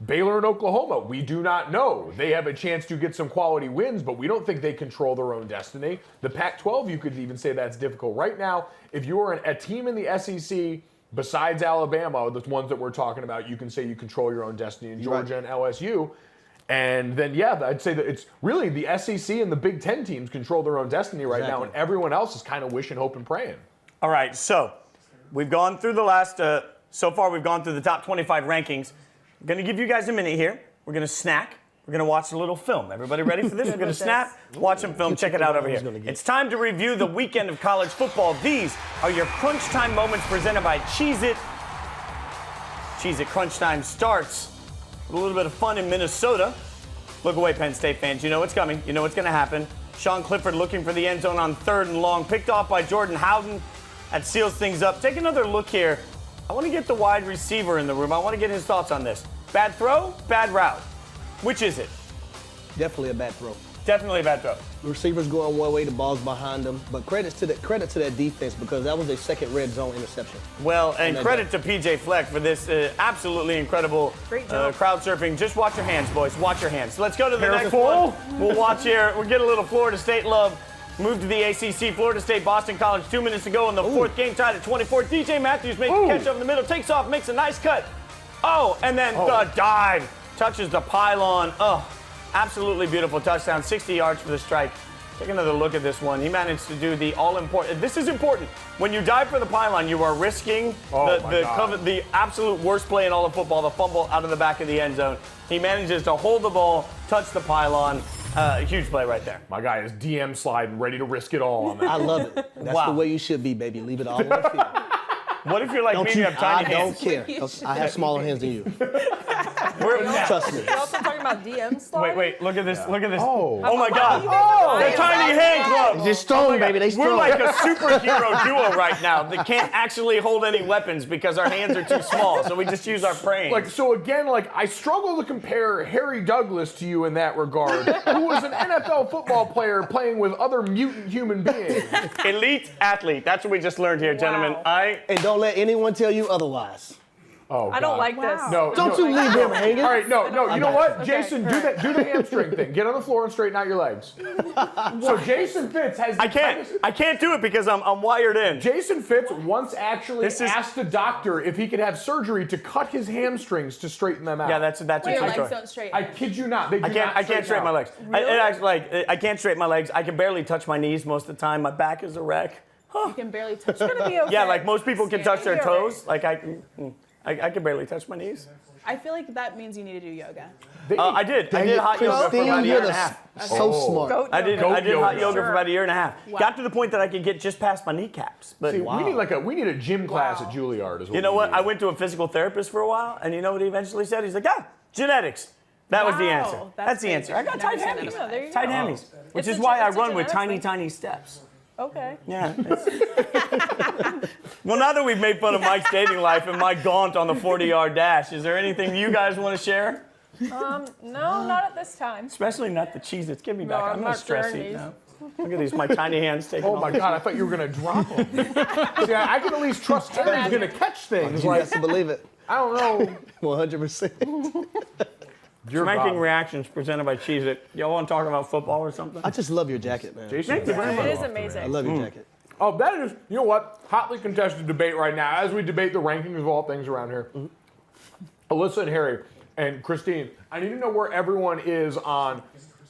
Speaker 5: Baylor and Oklahoma, we do not know. They have a chance to get some quality wins, but we don't think they control their own destiny. The Pac-12, you could even say that's difficult. Right now, if you're a team in the SEC besides Alabama, the ones that we're talking about, you can say you control your own destiny in Georgia and LSU. And then, I'd say that it's really the SEC and the Big Ten teams control their own destiny right now, and everyone else is kind of wishing, hoping, praying.
Speaker 3: All right, so we've gone through the last So far, we've gone through the top 25 rankings. I'm going to give you guys a minute here. We're going to snack. We're going to watch a little film. Everybody ready for this? We're going to snap, watch some film, check it out over here. It's time to review the weekend of college football. These are your crunch time moments presented by Cheez-It. Cheez-It Crunch Time starts with a little bit of fun in Minnesota. Look away, Penn State fans. You know what's coming. You know what's going to happen. Sean Clifford looking for the end zone on 3rd and long. Picked off by Jordan Howden. That seals things up. Take another look here. I want to get the wide receiver in the room. I want to get his thoughts on this. Bad throw, bad route. Which is it?
Speaker 6: Definitely a bad throw.
Speaker 3: Definitely a bad throw.
Speaker 6: The receiver's going one way, the ball's behind them. But credit to that defense because that was a second red zone interception.
Speaker 3: Well, and credit to PJ Fleck for this absolutely incredible crowd surfing. Just watch your hands, boys. Watch your hands. So let's go to the next one. We'll watch here. We'll get a little Florida State love. Move to the ACC. Florida State, Boston College. 2 minutes to go in the fourth game, tied at 24. DJ Mathews makes a catch up in the middle, takes off, makes a nice cut. Oh, and then the dive. Touches the pylon. Oh, absolutely beautiful touchdown. 60 yards for the strike. Take another look at this one. He managed to do the all-important. This is important. When you dive for the pylon, you are risking the absolute worst play in all of football, the fumble out of the back of the end zone. He manages to hold the ball, touch the pylon. Huge play right there.
Speaker 5: My guy is DM sliding, ready to risk it all on that.
Speaker 6: I love it. That's the way you should be, baby. Leave it all on the field.
Speaker 3: What if you're like me and you have tiny hands?
Speaker 6: I don't care. I have smaller hands than you. Trust me.
Speaker 4: You're also talking about DM slide?
Speaker 3: Wait, look at this. Look at this.
Speaker 5: Oh
Speaker 3: my God. The tiny hand clubs.
Speaker 6: They're strong, baby. They strong.
Speaker 3: We're like a superhero duo right now that can't actually hold any weapons because our hands are too small, so we just use our brains.
Speaker 5: I struggle to compare Harry Douglas to you in that regard, who was an NFL football player playing with other mutant human beings.
Speaker 3: Elite athlete. That's what we just learned here, gentlemen.
Speaker 6: And don't let anyone tell you otherwise.
Speaker 5: Oh,
Speaker 4: I don't like this.
Speaker 5: No,
Speaker 6: don't you leave him hanging.
Speaker 5: All right, no. You know what, Jason? Do the hamstring thing. Get on the floor and straighten out your legs. So Jason Fitz has.
Speaker 3: I can't do it because I'm wired in.
Speaker 5: Jason Fitz once actually asked a doctor if he could have surgery to cut his hamstrings to straighten them out.
Speaker 3: Yeah, that's a
Speaker 7: Your
Speaker 3: true
Speaker 7: legs
Speaker 3: story.
Speaker 7: don't straighten.
Speaker 5: I kid you not.
Speaker 3: I can't straighten my legs.
Speaker 4: Really?
Speaker 3: I can't straighten my legs. I can barely touch my knees most of the time. My back is a wreck.
Speaker 7: You can barely touch.
Speaker 4: It's gonna be okay.
Speaker 3: Yeah, like most people can touch their
Speaker 4: You're right.
Speaker 3: toes. Like I can barely touch my knees.
Speaker 7: I feel like that means you need to do yoga.
Speaker 3: I did hot yoga for about a year and a half.
Speaker 6: So smart.
Speaker 3: I did hot yoga for about a year and a half.
Speaker 7: Wow.
Speaker 3: Got to the point that I could get just past my kneecaps. But
Speaker 5: See, we need a gym class at Juilliard as well.
Speaker 3: you know what? I went to a physical therapist for a while, and you know what he eventually said? He's like, genetics. That was the answer. That's the answer. I got tight
Speaker 7: Never
Speaker 3: hammies.
Speaker 7: seen that.
Speaker 4: There you
Speaker 3: Tight
Speaker 4: go.
Speaker 3: hammies. Which
Speaker 4: It's
Speaker 3: is
Speaker 4: a
Speaker 3: why I
Speaker 4: it's a
Speaker 3: run with
Speaker 4: genetic
Speaker 3: tiny,
Speaker 4: thing.
Speaker 3: tiny steps.
Speaker 4: Okay.
Speaker 3: Yeah. Well, now that we've made fun of Mike's dating life and my gaunt on the 40-yard dash, is there anything you guys want to share?
Speaker 4: No, not at this time.
Speaker 3: Especially not the Cheez-Its. Give me back.
Speaker 4: I'm
Speaker 3: I'm not
Speaker 4: not
Speaker 3: stress
Speaker 4: sharing
Speaker 3: eat
Speaker 4: these.
Speaker 3: now. Look at these, my tiny hands taking
Speaker 5: Oh my God! I thought you were gonna drop them. See, I can at least trust Terry's gonna catch things.
Speaker 6: You have to believe it.
Speaker 5: I don't know.
Speaker 6: 100%.
Speaker 3: Ranking reactions presented by Cheez-It. Y'all want to talk about football or something?
Speaker 6: I just love your jacket, man.
Speaker 5: Jason,
Speaker 3: Thank you very much.
Speaker 4: It is amazing.
Speaker 6: I love your jacket.
Speaker 5: Oh, that is, you know what? Hotly contested debate right now as we debate the rankings of all things around here. Alyssa and Harry and Christine, I need to know where everyone is on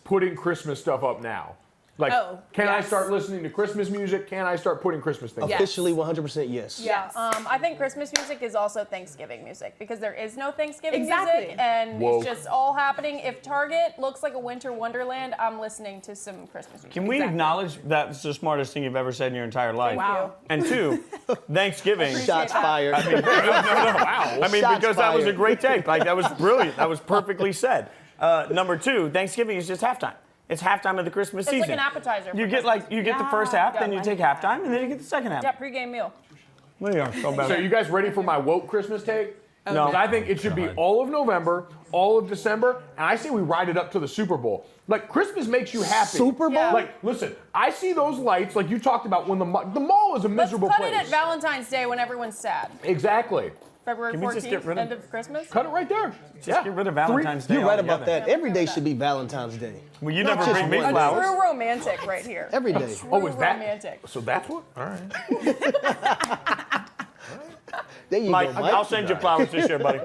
Speaker 5: putting Christmas stuff up now. Like, can I start listening to Christmas music? Can I start putting Christmas things?
Speaker 7: Yes.
Speaker 6: Officially 100% yes.
Speaker 4: Yeah, I think Christmas music is also Thanksgiving music because there is no Thanksgiving
Speaker 7: Exactly.
Speaker 4: music and
Speaker 5: Woke.
Speaker 4: it's just all happening. If Target looks like a winter wonderland, I'm listening to some Christmas music.
Speaker 3: Can we acknowledge that's the smartest thing you've ever said in your entire life?
Speaker 4: Wow.
Speaker 3: And two, Thanksgiving.
Speaker 6: Shots fired.
Speaker 3: Wow. I mean,
Speaker 6: Shots
Speaker 3: because that was a
Speaker 6: fired.
Speaker 3: great take. Like, that was brilliant. That was perfectly said. Number two, Thanksgiving is just halftime. It's halftime of the Christmas season.
Speaker 4: It's like an appetizer.
Speaker 3: You
Speaker 4: for
Speaker 3: get
Speaker 4: Christmas.
Speaker 3: the first half, then
Speaker 4: Yeah,
Speaker 3: you take halftime, and then you get the second half.
Speaker 4: Yeah, pregame meal.
Speaker 3: We are so bad.
Speaker 5: So you guys ready for my woke Christmas take?
Speaker 3: No.
Speaker 5: 'Cause I think it should be all of November, all of December, and I say we ride it up to the Super Bowl. Like, Christmas makes you happy.
Speaker 6: Super Bowl?
Speaker 4: Yeah.
Speaker 5: Like, listen, I see those lights, like you talked about, when the mall is a miserable
Speaker 4: Let's cut
Speaker 5: place.
Speaker 4: it at Valentine's Day when everyone's sad.
Speaker 5: Exactly.
Speaker 4: February
Speaker 3: Can we just get
Speaker 4: 14th,
Speaker 3: rid of-
Speaker 4: end of Christmas.
Speaker 5: Cut it right there.
Speaker 3: Just get rid of Valentine's Day.
Speaker 6: You're right about
Speaker 3: altogether.
Speaker 6: that. Every day should be Valentine's Day.
Speaker 3: Well, you
Speaker 6: Not
Speaker 3: never
Speaker 6: just
Speaker 3: bring me
Speaker 6: one.
Speaker 3: flowers.
Speaker 4: True romantic right here.
Speaker 6: Every day.
Speaker 5: Oh, is that?
Speaker 4: romantic.
Speaker 5: So that's what? All right.
Speaker 6: There you
Speaker 3: Mike,
Speaker 6: go, Mike.
Speaker 3: I'll send you flowers this year, buddy.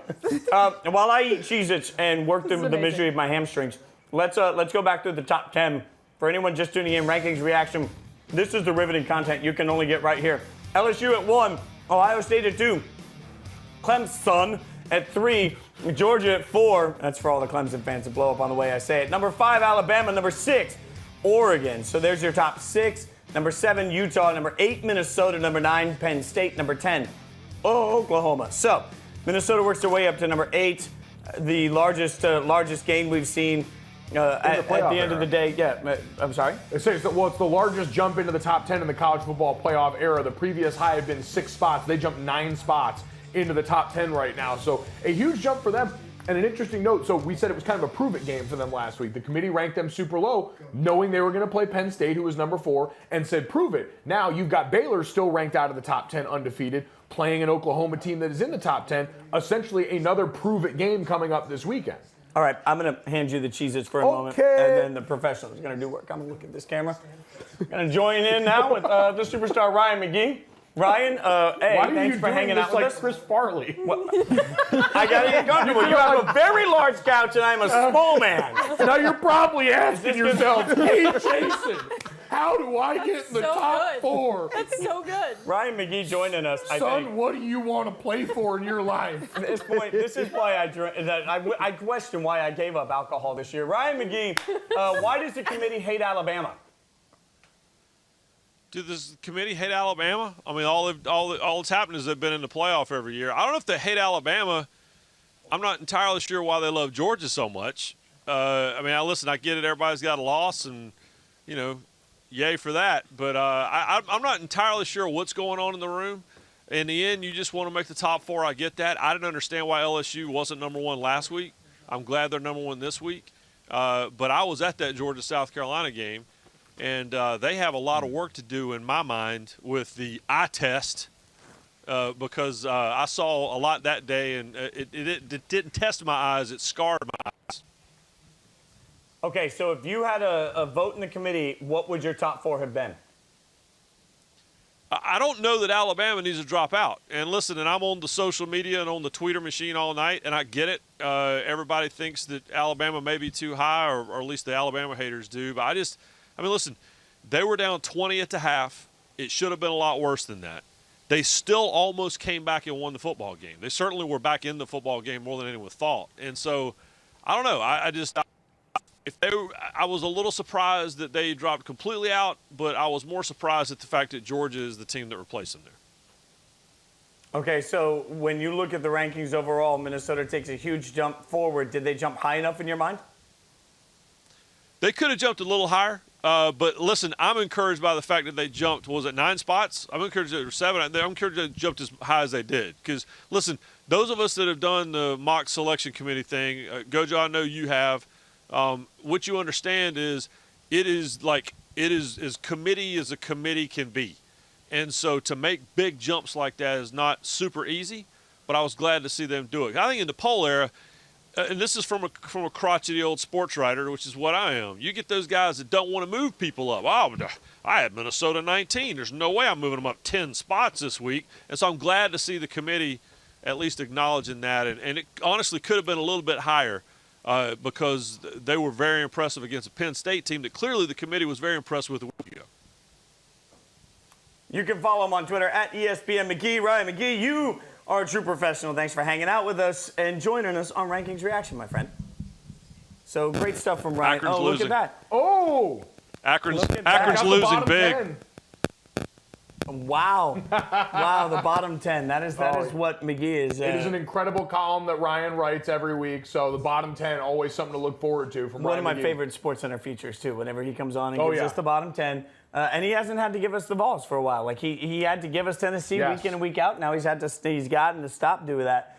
Speaker 3: And while I eat Cheez-Its and work through the
Speaker 4: amazing.
Speaker 3: misery of my hamstrings, let's go back to the top 10. For anyone just tuning in, rankings reaction. This is the riveting content you can only get right here. LSU at 1, Ohio State at 2. Clemson at 3, Georgia at 4. That's for all the Clemson fans to blow up on the way I say it. Number 5, Alabama. Number 6, Oregon. So there's your top 6. Number 7, Utah. Number 8, Minnesota. Number 9, Penn State. Number 10, Oklahoma. So Minnesota works their way up to number 8, the largest gain we've seen at the end of the day. Yeah, I'm sorry?
Speaker 5: It's the largest jump into the top 10 in the college football playoff era. The previous high had been 6 spots. They jumped 9 spots into the top 10 right now. So a huge jump for them. And an interesting note, so we said it was kind of a prove-it game for them last week. The committee ranked them super low, knowing they were going to play Penn State, who was number 4, and said prove it. Now you've got Baylor still ranked out of the top 10 undefeated, playing an Oklahoma team that is in the top 10. Essentially another prove-it game coming up this weekend.
Speaker 3: All right, I'm going to hand you the Cheez-Its for a moment, and then the professional is going to do work. I'm going to look at this camera. Going to join in now with the superstar Ryan McGee. Ryan, thanks for hanging out with us.
Speaker 5: Chris Farley.
Speaker 3: Well, I got to get comfortable. You have a very large couch, and I'm a small man.
Speaker 5: Now you're probably asking yourself, hey, Jason, how do I get in the top 4?
Speaker 4: That's so good.
Speaker 3: Ryan McGee joining us.
Speaker 5: Son, what do you want to play for in your life?
Speaker 3: At this point, this is why I question why I gave up alcohol this year. Ryan McGee, why does the committee hate Alabama?
Speaker 9: Does this committee hate Alabama? I mean, all that's happened is they've been in the playoff every year. I don't know if they hate Alabama. I'm not entirely sure why they love Georgia so much. I mean, listen, I get it. Everybody's got a loss, and, yay for that. But I'm not entirely sure what's going on in the room. In the end, you just want to make the top 4. I get that. I didn't understand why LSU wasn't number 1 last week. I'm glad they're number 1 this week. But I was at that Georgia-South Carolina game. And they have a lot of work to do, in my mind, with the eye test because I saw a lot that day, and it didn't test my eyes. It scarred my eyes.
Speaker 3: Okay, so if you had a vote in the committee, what would your top 4 have been?
Speaker 9: I don't know that Alabama needs to drop out. And listen, and I'm on the social media and on the Twitter machine all night, and I get it. Everybody thinks that Alabama may be too high, or at least the Alabama haters do. But I mean, listen, they were down 20 at the half. It should have been a lot worse than that. They still almost came back and won the football game. They certainly were back in the football game more than anyone thought. And so, I don't know. I was a little surprised that they dropped completely out, but I was more surprised at the fact that Georgia is the team that replaced them there.
Speaker 3: Okay, so when you look at the rankings overall, Minnesota takes a huge jump forward. Did they jump high enough in your mind?
Speaker 9: They could have jumped a little higher. But listen, I'm encouraged by the fact that they jumped, was it 9 spots? I'm encouraged that 7. I'm encouraged that they jumped as high as they did. Because, listen, those of us that have done the mock selection committee thing, Gojo, I know you have, what you understand is it is as committee as a committee can be. And so to make big jumps like that is not super easy, but I was glad to see them do it. I think in the poll era, and this is from a crotchety old sports writer, which is what I am. You get those guys that don't want to move people up. Oh, I had Minnesota 19. There's no way I'm moving them up 10 spots this week. And so I'm glad to see the committee at least acknowledging that. And it honestly could have been a little bit higher because they were very impressive against a Penn State team that clearly the committee was very impressed with a week ago.
Speaker 3: You can follow him on Twitter at ESPN McGee. Ryan McGee, you are a true professional. Thanks for hanging out with us and joining us on Rankings Reaction, my friend. So great stuff from Ryan.
Speaker 9: Akron's
Speaker 3: Look
Speaker 9: losing.
Speaker 3: at that.
Speaker 5: Oh!
Speaker 9: Akron's losing big.
Speaker 5: 10.
Speaker 3: Wow. Wow, the bottom 10. That is what McGee is.
Speaker 5: It is an incredible column that Ryan writes every week, so the bottom 10, always something to look forward to from Ryan
Speaker 3: One of my
Speaker 5: McGee.
Speaker 3: favorite SportsCenter features, too, whenever he comes on and gives us the bottom 10. And he hasn't had to give us the balls for a while. Like, he had to give us Tennessee week in and week out. Now he's gotten to stop doing that.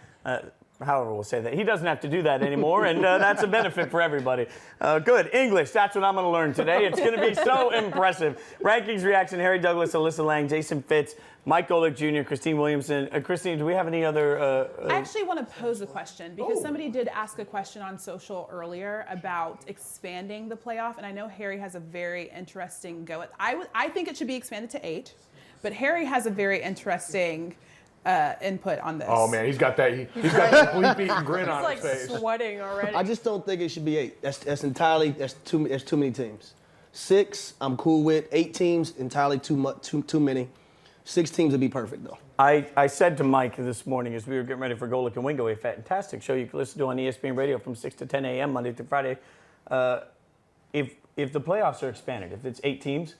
Speaker 3: However, we'll say that. He doesn't have to do that anymore, and that's a benefit for everybody. Good. English, that's what I'm going to learn today. It's going to be so impressive. Rankings Reaction, Harry Douglas, Alyssa Lang, Jason Fitz, Mike Golic Jr., Christine Williamson. Christine, do we have any other...
Speaker 7: I actually want to pose a question because somebody did ask a question on social earlier about expanding the playoff, and I know Harry has a very interesting go at I think it should be expanded to 8, but Harry has a very interesting... input on this.
Speaker 5: Oh man, he's got that bleep-eating grin on
Speaker 4: He's
Speaker 5: his face.
Speaker 4: like sweating already.
Speaker 6: I just don't think it should be 8. That's too many teams. 6, I'm cool with. 8 teams, entirely too many. 6 teams would be perfect, though.
Speaker 3: I said to Mike this morning as we were getting ready for Golic and Wingo, a fantastic show you can listen to on ESPN Radio from 6 to 10 a.m. Monday through Friday. If the playoffs are expanded, if it's 8 teams,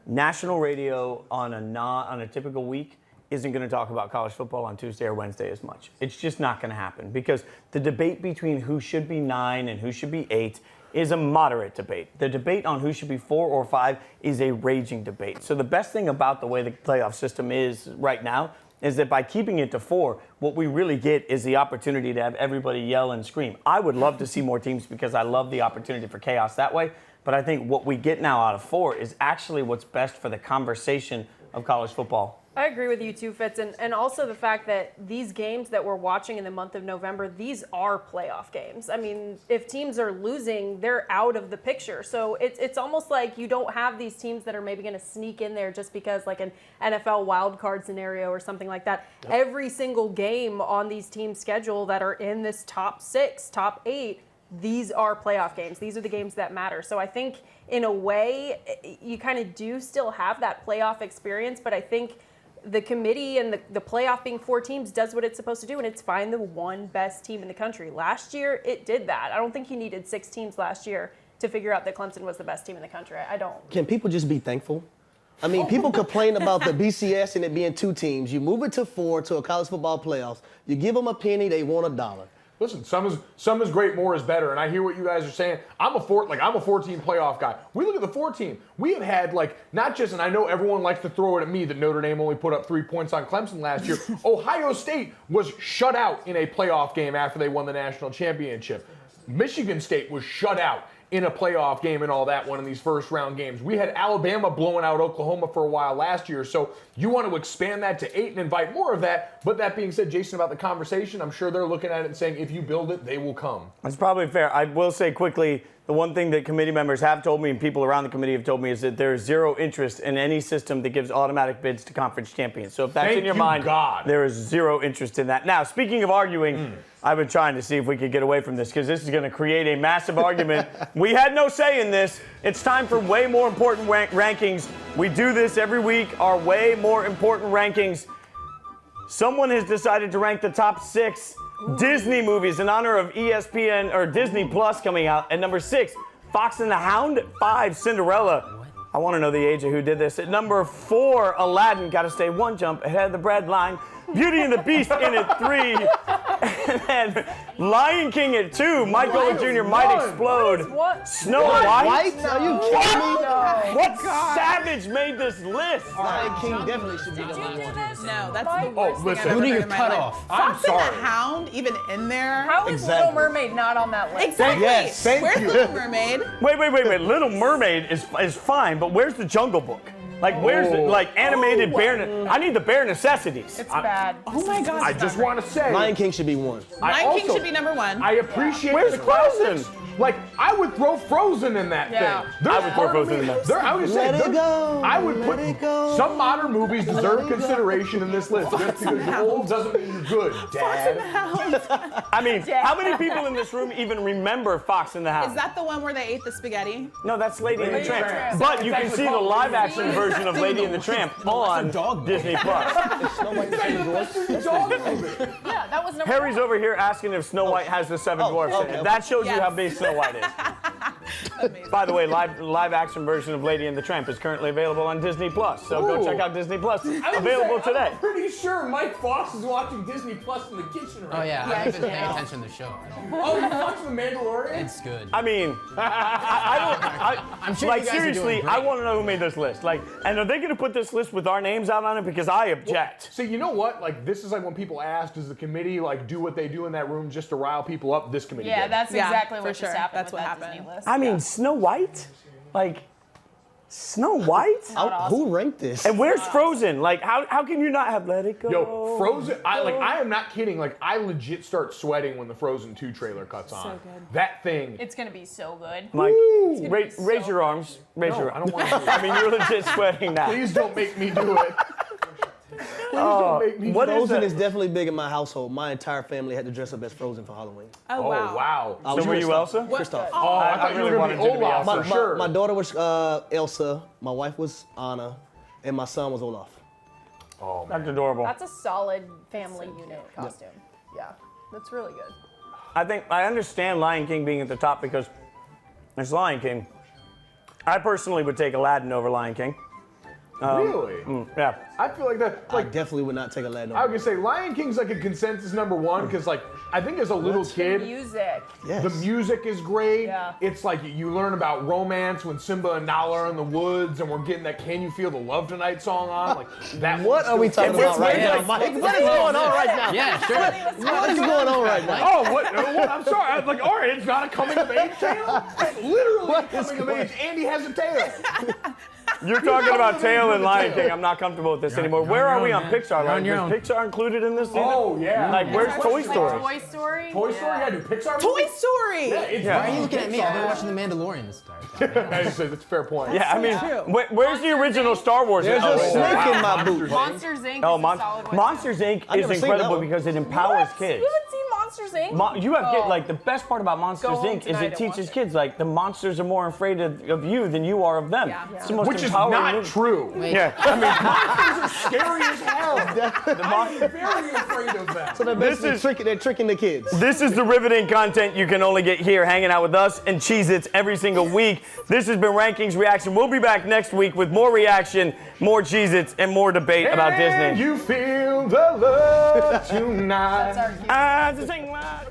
Speaker 3: national radio on a typical week isn't going to talk about college football on Tuesday or Wednesday as much. It's just not going to happen because the debate between who should be 9 and who should be 8 is a moderate debate. The debate on who should be 4 or 5 is a raging debate. So the best thing about the way the playoff system is right now is that by keeping it to 4, what we really get is the opportunity to have everybody yell and scream. I would love to see more teams because I love the opportunity for chaos that way. But I think what we get now out of 4 is actually what's best for the conversation of college football.
Speaker 4: I agree with you too, Fitz, and also the fact that these games that we're watching in the month of November, these are playoff games. I mean, if teams are losing, they're out of the picture. So it's almost like you don't have these teams that are maybe going to sneak in there just because like an NFL wildcard scenario or something like that. Yep. Every single game on these teams' schedule that are in this top 6, top 8, these are playoff games. These are the games that matter. So I think in a way, you kind of do still have that playoff experience, but I think the committee and the playoff being 4 teams does what it's supposed to do, and it's find the one best team in the country. Last year, it did that. I don't think you needed 6 teams last year to figure out that Clemson was the best team in the country. I don't.
Speaker 6: Can people just be thankful? I mean, people complain about the BCS and it being 2 teams. You move it to 4 to a college football playoffs. You give them a penny, they want $1.
Speaker 5: Listen, some is great, more is better, and I hear what you guys are saying. I'm a 4-team playoff guy. We look at the 4-team. We have had not just, and I know everyone likes to throw it at me that Notre Dame only put up 3 points on Clemson last year. Ohio State was shut out in a playoff game after they won the national championship. Michigan State was shut out in a playoff game and all that one of these first round games. We had Alabama blowing out Oklahoma for a while last year. So you want to expand that to 8 and invite more of that. But that being said, Jason, about the conversation, I'm sure they're looking at it and saying, if you build it, they will come.
Speaker 3: That's probably fair. I will say quickly, the one thing that committee members have told me and people around the committee have told me is that there is zero interest in any system that gives automatic bids to conference champions. So if that's in your mind, there is zero interest in that. Now, speaking of arguing, I've been trying to see if we could get away from this because this is going to create a massive argument. We had no say in this. It's time for way more important rankings. We do this every week, our way more important rankings. Someone has decided to rank the top 6 Disney movies in honor of ESPN or Disney Plus coming out. At number 6, Fox and the Hound. At 5, Cinderella. I want to know the age of who did this. At number 4, Aladdin. Got to stay 1 jump ahead of the bread line. Beauty and the Beast in at 3. And then Lion King at 2. Golic Jr. might explode. Snow White?
Speaker 6: Are you kidding me?
Speaker 3: No. What savage made this list?
Speaker 6: Lion King definitely should be number 1.
Speaker 7: No, that's the worst thing I've
Speaker 5: listen.
Speaker 7: ever
Speaker 8: Who do
Speaker 7: heard
Speaker 8: you
Speaker 7: in my
Speaker 8: cut
Speaker 7: life.
Speaker 8: off?
Speaker 5: I'm
Speaker 7: Fox
Speaker 5: sorry.
Speaker 7: and the Hound even in there?
Speaker 4: How is Little Mermaid not on that list?
Speaker 7: Exactly.
Speaker 5: Yes, thank
Speaker 7: Where's
Speaker 5: you.
Speaker 7: Little Mermaid?
Speaker 3: Wait. Little Mermaid is fine, but where's the Jungle Book? Where's the animated bare? I need the bare necessities.
Speaker 4: It's bad.
Speaker 7: Oh my God.
Speaker 5: I just want to say,
Speaker 6: Lion King should be 1.
Speaker 7: Lion King should be number 1.
Speaker 5: I appreciate
Speaker 3: Where's
Speaker 5: the
Speaker 3: Frozen?
Speaker 5: classics. I would throw Frozen in that
Speaker 4: Yeah.
Speaker 5: thing.
Speaker 3: I would throw Frozen in that.
Speaker 5: I would say,
Speaker 6: Let it go.
Speaker 5: I would
Speaker 6: Let
Speaker 5: put
Speaker 6: it go.
Speaker 5: some modern movies deserve consideration in this list. Just because you're old doesn't mean you're good, Dad.
Speaker 3: I mean, how many people in this room even remember Fox and the Hound?
Speaker 7: Is that the one where they ate the spaghetti?
Speaker 3: No, that's Lady and the
Speaker 5: Lady and the
Speaker 3: Tramp.
Speaker 5: Tramp.
Speaker 3: But you can
Speaker 5: It's
Speaker 3: see the
Speaker 5: actually
Speaker 3: live-action version of Lady and the Tramp on Disney Plus.
Speaker 6: Snow White and 7 Dwarfs.
Speaker 4: Yeah, that was number
Speaker 3: Harry's
Speaker 4: 1.
Speaker 3: over here asking if Snow White has the 7 dwarfs in it. That shows you how big Snow White is.
Speaker 7: Amazing.
Speaker 3: By the way, live action version of Lady and the Tramp is currently available on Disney Plus. So go check out Disney Plus. Available today.
Speaker 5: I'm pretty sure Mike Fox is watching Disney Plus in the kitchen right
Speaker 8: Oh yeah,
Speaker 5: now.
Speaker 8: I've been paying attention to the show.
Speaker 5: Oh, you're watching The Mandalorian?
Speaker 8: It's good.
Speaker 3: I mean,
Speaker 8: I'm sure
Speaker 3: like
Speaker 8: you guys are
Speaker 3: seriously,
Speaker 8: doing
Speaker 3: I
Speaker 8: great.
Speaker 3: want to know who made this list. And are they going to put this list with our names out on it? Because I object.
Speaker 5: So you know what? This is when people ask, does the committee do what they do in that room just to rile people up? This committee
Speaker 4: Yeah,
Speaker 5: did.
Speaker 4: that's
Speaker 7: Yeah,
Speaker 4: exactly
Speaker 7: for
Speaker 4: what
Speaker 7: sure.
Speaker 4: just happened
Speaker 7: That's
Speaker 4: with
Speaker 7: what
Speaker 4: that
Speaker 7: happened.
Speaker 4: Disney list.
Speaker 3: I mean, Snow White? Snow White?
Speaker 6: Who ranked this?
Speaker 3: And where's Frozen? How can you not have Let It Go?
Speaker 5: Yo, Frozen, I am not kidding. I legit start sweating when the Frozen 2 trailer cuts on.
Speaker 7: So good.
Speaker 5: That thing.
Speaker 4: It's going to be so good.
Speaker 3: Mike,
Speaker 4: gonna
Speaker 3: raise
Speaker 4: be so
Speaker 3: your arms. Raise
Speaker 5: No,
Speaker 3: your
Speaker 5: I
Speaker 3: arms.
Speaker 5: don't want to.
Speaker 3: I mean, you're legit sweating now.
Speaker 5: Please don't make me do it. Please don't make me
Speaker 3: what
Speaker 5: do
Speaker 3: is
Speaker 5: it.
Speaker 6: Frozen is definitely big in my household. My entire family had to dress up as Frozen for Halloween.
Speaker 7: Oh,
Speaker 5: Oh,
Speaker 7: wow.
Speaker 5: wow.
Speaker 6: I
Speaker 3: So
Speaker 6: was
Speaker 3: were you
Speaker 6: Kristoff.
Speaker 3: Elsa?
Speaker 6: Kristoff.
Speaker 5: Oh, I thought
Speaker 3: really
Speaker 5: you were
Speaker 3: wanted
Speaker 5: going
Speaker 3: you
Speaker 5: to
Speaker 3: to
Speaker 5: be
Speaker 3: be
Speaker 5: Olaf
Speaker 3: Elsa.
Speaker 5: for sure.
Speaker 6: My daughter was Elsa, my wife was Anna, and my son was Olaf.
Speaker 5: Oh,
Speaker 3: That's adorable.
Speaker 4: That's a solid family unit costume. Yeah, that's really good.
Speaker 3: I think I understand Lion King being at the top because it's Lion King. I personally would take Aladdin over Lion King.
Speaker 5: Really?
Speaker 3: Yeah.
Speaker 5: I feel like that.
Speaker 6: I
Speaker 5: Like,
Speaker 6: definitely would not take a Aladdin.
Speaker 5: I was gonna say Lion King's like a consensus number one because, like, I think as a little kid,
Speaker 4: Music.
Speaker 6: Yes.
Speaker 5: the music is great.
Speaker 4: Yeah.
Speaker 5: It's like you learn about romance when Simba and Nala are in the woods, and we're getting that "Can You Feel the Love Tonight" song on. Like that.
Speaker 6: What are we talking about right now, Mike? What is going on right now?
Speaker 8: Yeah, sure.
Speaker 6: What is going on right now?
Speaker 5: Oh, what? I'm sorry. I was like, all right, it's not a coming of age tale. It's literally a coming of age. Andy has a tail.
Speaker 3: You're talking about Tail and Lion King. I'm not comfortable with this anymore. Where are we on Pixar? Like,
Speaker 8: your
Speaker 3: is
Speaker 8: own.
Speaker 3: Pixar included in this?
Speaker 5: Oh yeah.
Speaker 3: Like, where's Toy Story?
Speaker 4: Toy Story.
Speaker 5: Toy Story? Yeah, dude, Pixar.
Speaker 7: Toy
Speaker 5: movies?
Speaker 7: Story.
Speaker 5: Yeah, it's
Speaker 8: Why are you looking at me? I've been watching The Mandalorian this entire time.
Speaker 5: That's a fair point.
Speaker 3: Yeah, I mean,
Speaker 7: true.
Speaker 3: where's the original Star Wars?
Speaker 6: There's a snake in my boot.
Speaker 4: Monsters Inc.
Speaker 3: Oh,
Speaker 4: is a solid one.
Speaker 3: Monsters Inc.
Speaker 6: I've
Speaker 3: is
Speaker 6: never seen that
Speaker 3: incredible
Speaker 6: one.
Speaker 3: because it empowers
Speaker 4: What?
Speaker 3: kids.
Speaker 4: You haven't seen Monsters Inc.
Speaker 3: You have like the best part about Monsters
Speaker 4: Go home
Speaker 3: Inc. is
Speaker 4: tonight
Speaker 3: it
Speaker 4: and
Speaker 3: teaches
Speaker 4: watch it.
Speaker 3: kids like the monsters are more afraid of you than you are of them.
Speaker 7: Yeah.
Speaker 3: It's the most
Speaker 5: Which is
Speaker 3: empowering
Speaker 5: not
Speaker 3: movie.
Speaker 5: true.
Speaker 3: Yeah, I mean,
Speaker 5: Monsters are scary as hell. I'm very afraid of them.
Speaker 6: So they're basically they're tricking the kids.
Speaker 3: this is the riveting content you can only get here, hanging out with us and Cheez-Its every single week. This has been Rankings Reaction. We'll be back next week with more reaction, more Cheez-Its, and more debate about
Speaker 5: Can
Speaker 3: Disney.
Speaker 5: you feel the love tonight?
Speaker 4: That's our
Speaker 3: Ah, it's a sing loud.